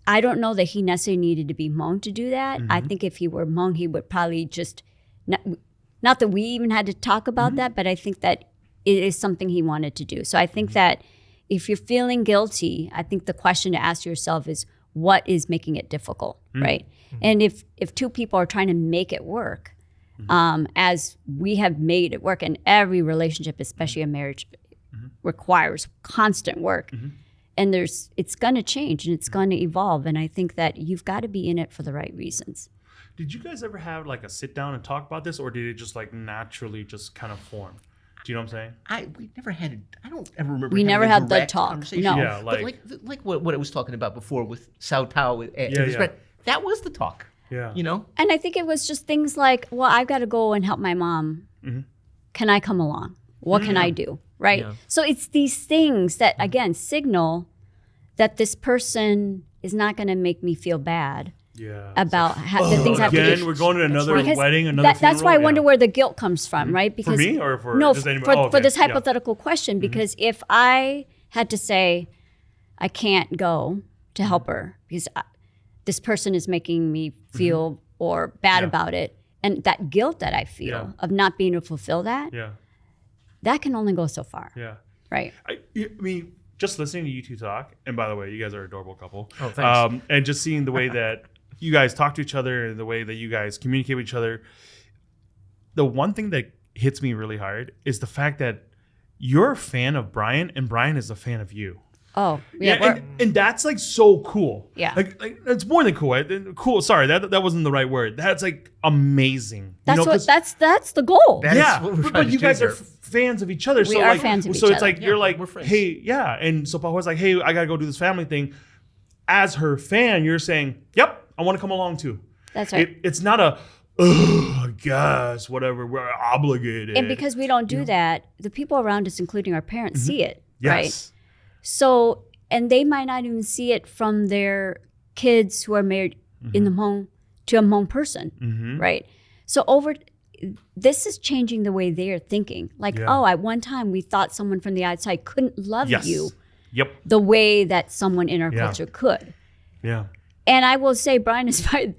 I don't know that he necessarily needed to be Hmong to do that. I think if he were Hmong, he would probably just, not that we even had to talk about that, but I think that it is something he wanted to do. So I think that if you're feeling guilty, I think the question to ask yourself is, what is making it difficult, right? And if two people are trying to make it work, as we have made it work, and every relationship, especially a marriage, requires constant work, and it's going to change and it's going to evolve, and I think that you've got to be in it for the right reasons. Did you guys ever have like a sit down and talk about this, or did it just like naturally just kind of form? Do you know what I'm saying? We never had. I don't ever remember. We having never a had the direct talk. conversation. No. Yeah, But like what I was talking about before with Sao Tao. That was the talk. Yeah. And I think it was just things like, well, I've got to go and help my mom. Can I come along? What can I do? Right? Yeah. So it's these things that, again, signal that this person is not going to make me feel bad about the things I have to do. Again, we're going to another Because wedding, another funeral. That's why I wonder where the guilt comes from, right? Because For me or for no, just anybody? for this hypothetical question, because if I had to say I can't go to help her because this person is making me feel or bad about it, and that guilt that I feel of not being able to fulfill that, that can only go so far. Yeah. Right. I mean, just listening to you two talk, and by the way, you guys are an adorable couple. Oh, thanks. And just seeing the way that you guys talk to each other and the way that you guys communicate with each other, the one thing that hits me really hard is the fact that you're a fan of Brian and Brian is a fan of you. Oh, yeah. And that's like so cool. Yeah. Like it's more than cool. Cool. Sorry, that wasn't the right word. That's like amazing. That's the goal. That is what we're trying but to you guys do are fans of each other. We are fans of so each it's other. like you're like, we're friends. hey, and so Pahoua's like, hey, I gotta go do this family thing. As her fan, you're saying, yep, I want to come along too. That's right. It's not a, I guess, whatever, we're obligated. And because we don't do that, the people around us, including our parents, see it, right? Yes. So, and they might not even see it from their kids who are married in the Hmong to a Hmong person, right? So this is changing the way they're thinking. Like, oh, at one time we thought someone from the outside couldn't love you the way that someone in our culture could. Yeah. And I will say, Brian is probably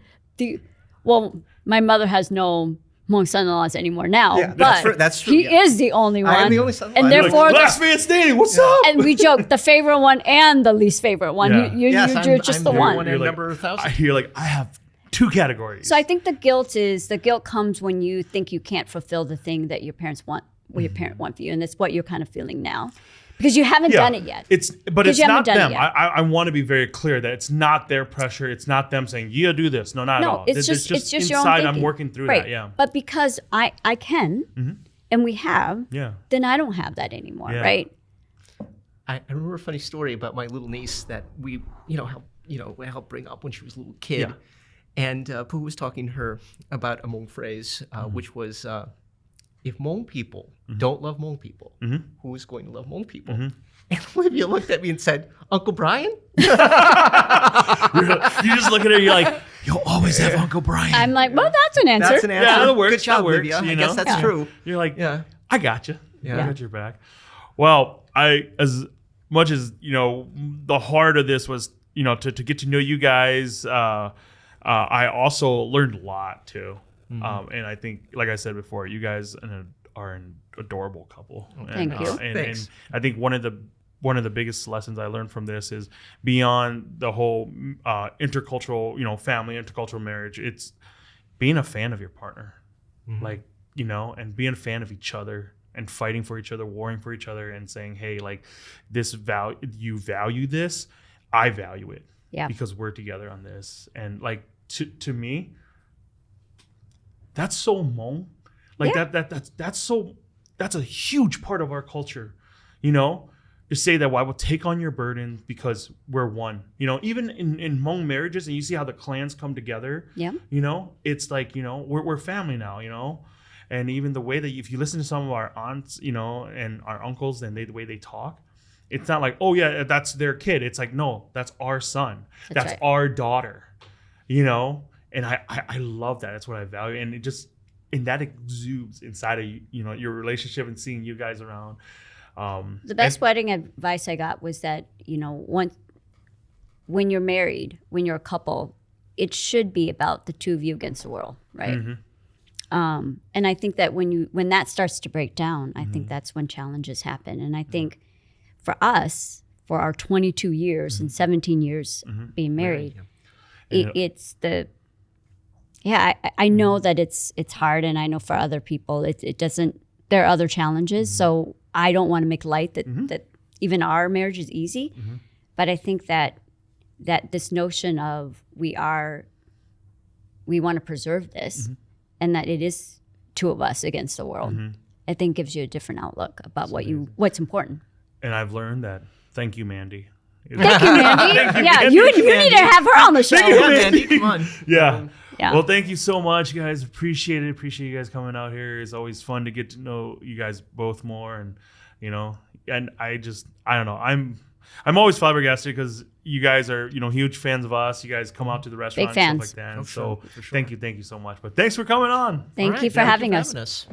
my mother has no Hmong son-in-laws anymore now, but that's true. He is the only one. I am the only son-in-law. And therefore, last man standing, what's up? and we joke, the favorite one and the least favorite one. Yeah. You're just the one. You're number 1,000. You're like, I have 2 categories. So I think the guilt comes when you think you can't fulfill the thing that your parents want, what your parent want for you, and that's what you're kind of feeling now, because you haven't done it yet. It's not them. I want to be very clear that it's not their pressure. It's not them saying, "Yeah, do this." No, not at all. It's just inside. your own thinking. I'm working through that. Yeah. But because I can, and we have, then I don't have that anymore, right? I remember a funny story about my little niece that we helped bring up when she was a little kid. Yeah. And Pooh was talking to her about a Hmong phrase, which was, if Hmong people don't love Hmong people, who is going to love Hmong people? And Olivia looked at me and said, Uncle Brian? You just look at her, you're like, you'll always have Uncle Brian. I'm like, well, that's an answer. That's an answer. Yeah, that works. Good job, that works, Olivia. you I know? guess that's true. You're like, I got you. Yeah. I got your back. Well, as much as, the heart of this was, to get to know you guys, I also learned a lot too. And I think, like I said before, you guys are an adorable couple. Thank you. Thanks. And I think one of the biggest lessons I learned from this is beyond the whole intercultural, family, intercultural marriage, it's being a fan of your partner, and being a fan of each other and fighting for each other, warring for each other, and saying, hey, like you value this, I value it. Yeah. Because we're together on this. And like to me, that's so Hmong. Like that's a huge part of our culture, to say that, well, I will take on your burden because we're one. Even in Hmong marriages, and you see how the clans come together. Yeah. It's like, we're family now, and even the way that if you listen to some of our aunts, and our uncles, and the way they talk, it's not like, oh yeah, that's their kid. It's like, no, that's our son. That's right. our daughter, and I love that. That's what I value. And that exudes inside of your relationship and seeing you guys around. The best wedding advice I got was that, when you're married, when you're a couple, it should be about the two of you against the world, right? And I think that when that starts to break down, I think that's when challenges happen. And I think for us, for our 22 years and 17 years being married, I know that it's hard, and I know for other people it doesn't. There are other challenges, so I don't want to make light that even our marriage is easy. But I think that this notion of we want to preserve this, and that it is two of us against the world, I think gives you a different outlook about what's important. And I've learned that. Thank you, Mandy. Thank you, Mandy. You need to have her on the show. Yeah, Mandy, come on. Yeah. Yeah. Well, thank you so much, guys. Appreciate it. Appreciate you guys coming out here. It's always fun to get to know you guys both more, and and I don't know. I'm always flabbergasted because you guys are huge fans of us. You guys come out to the restaurant, Big fans. and stuff like that. Oh, So for sure. thank you so much. But thanks for coming on. Thank you for having us. us.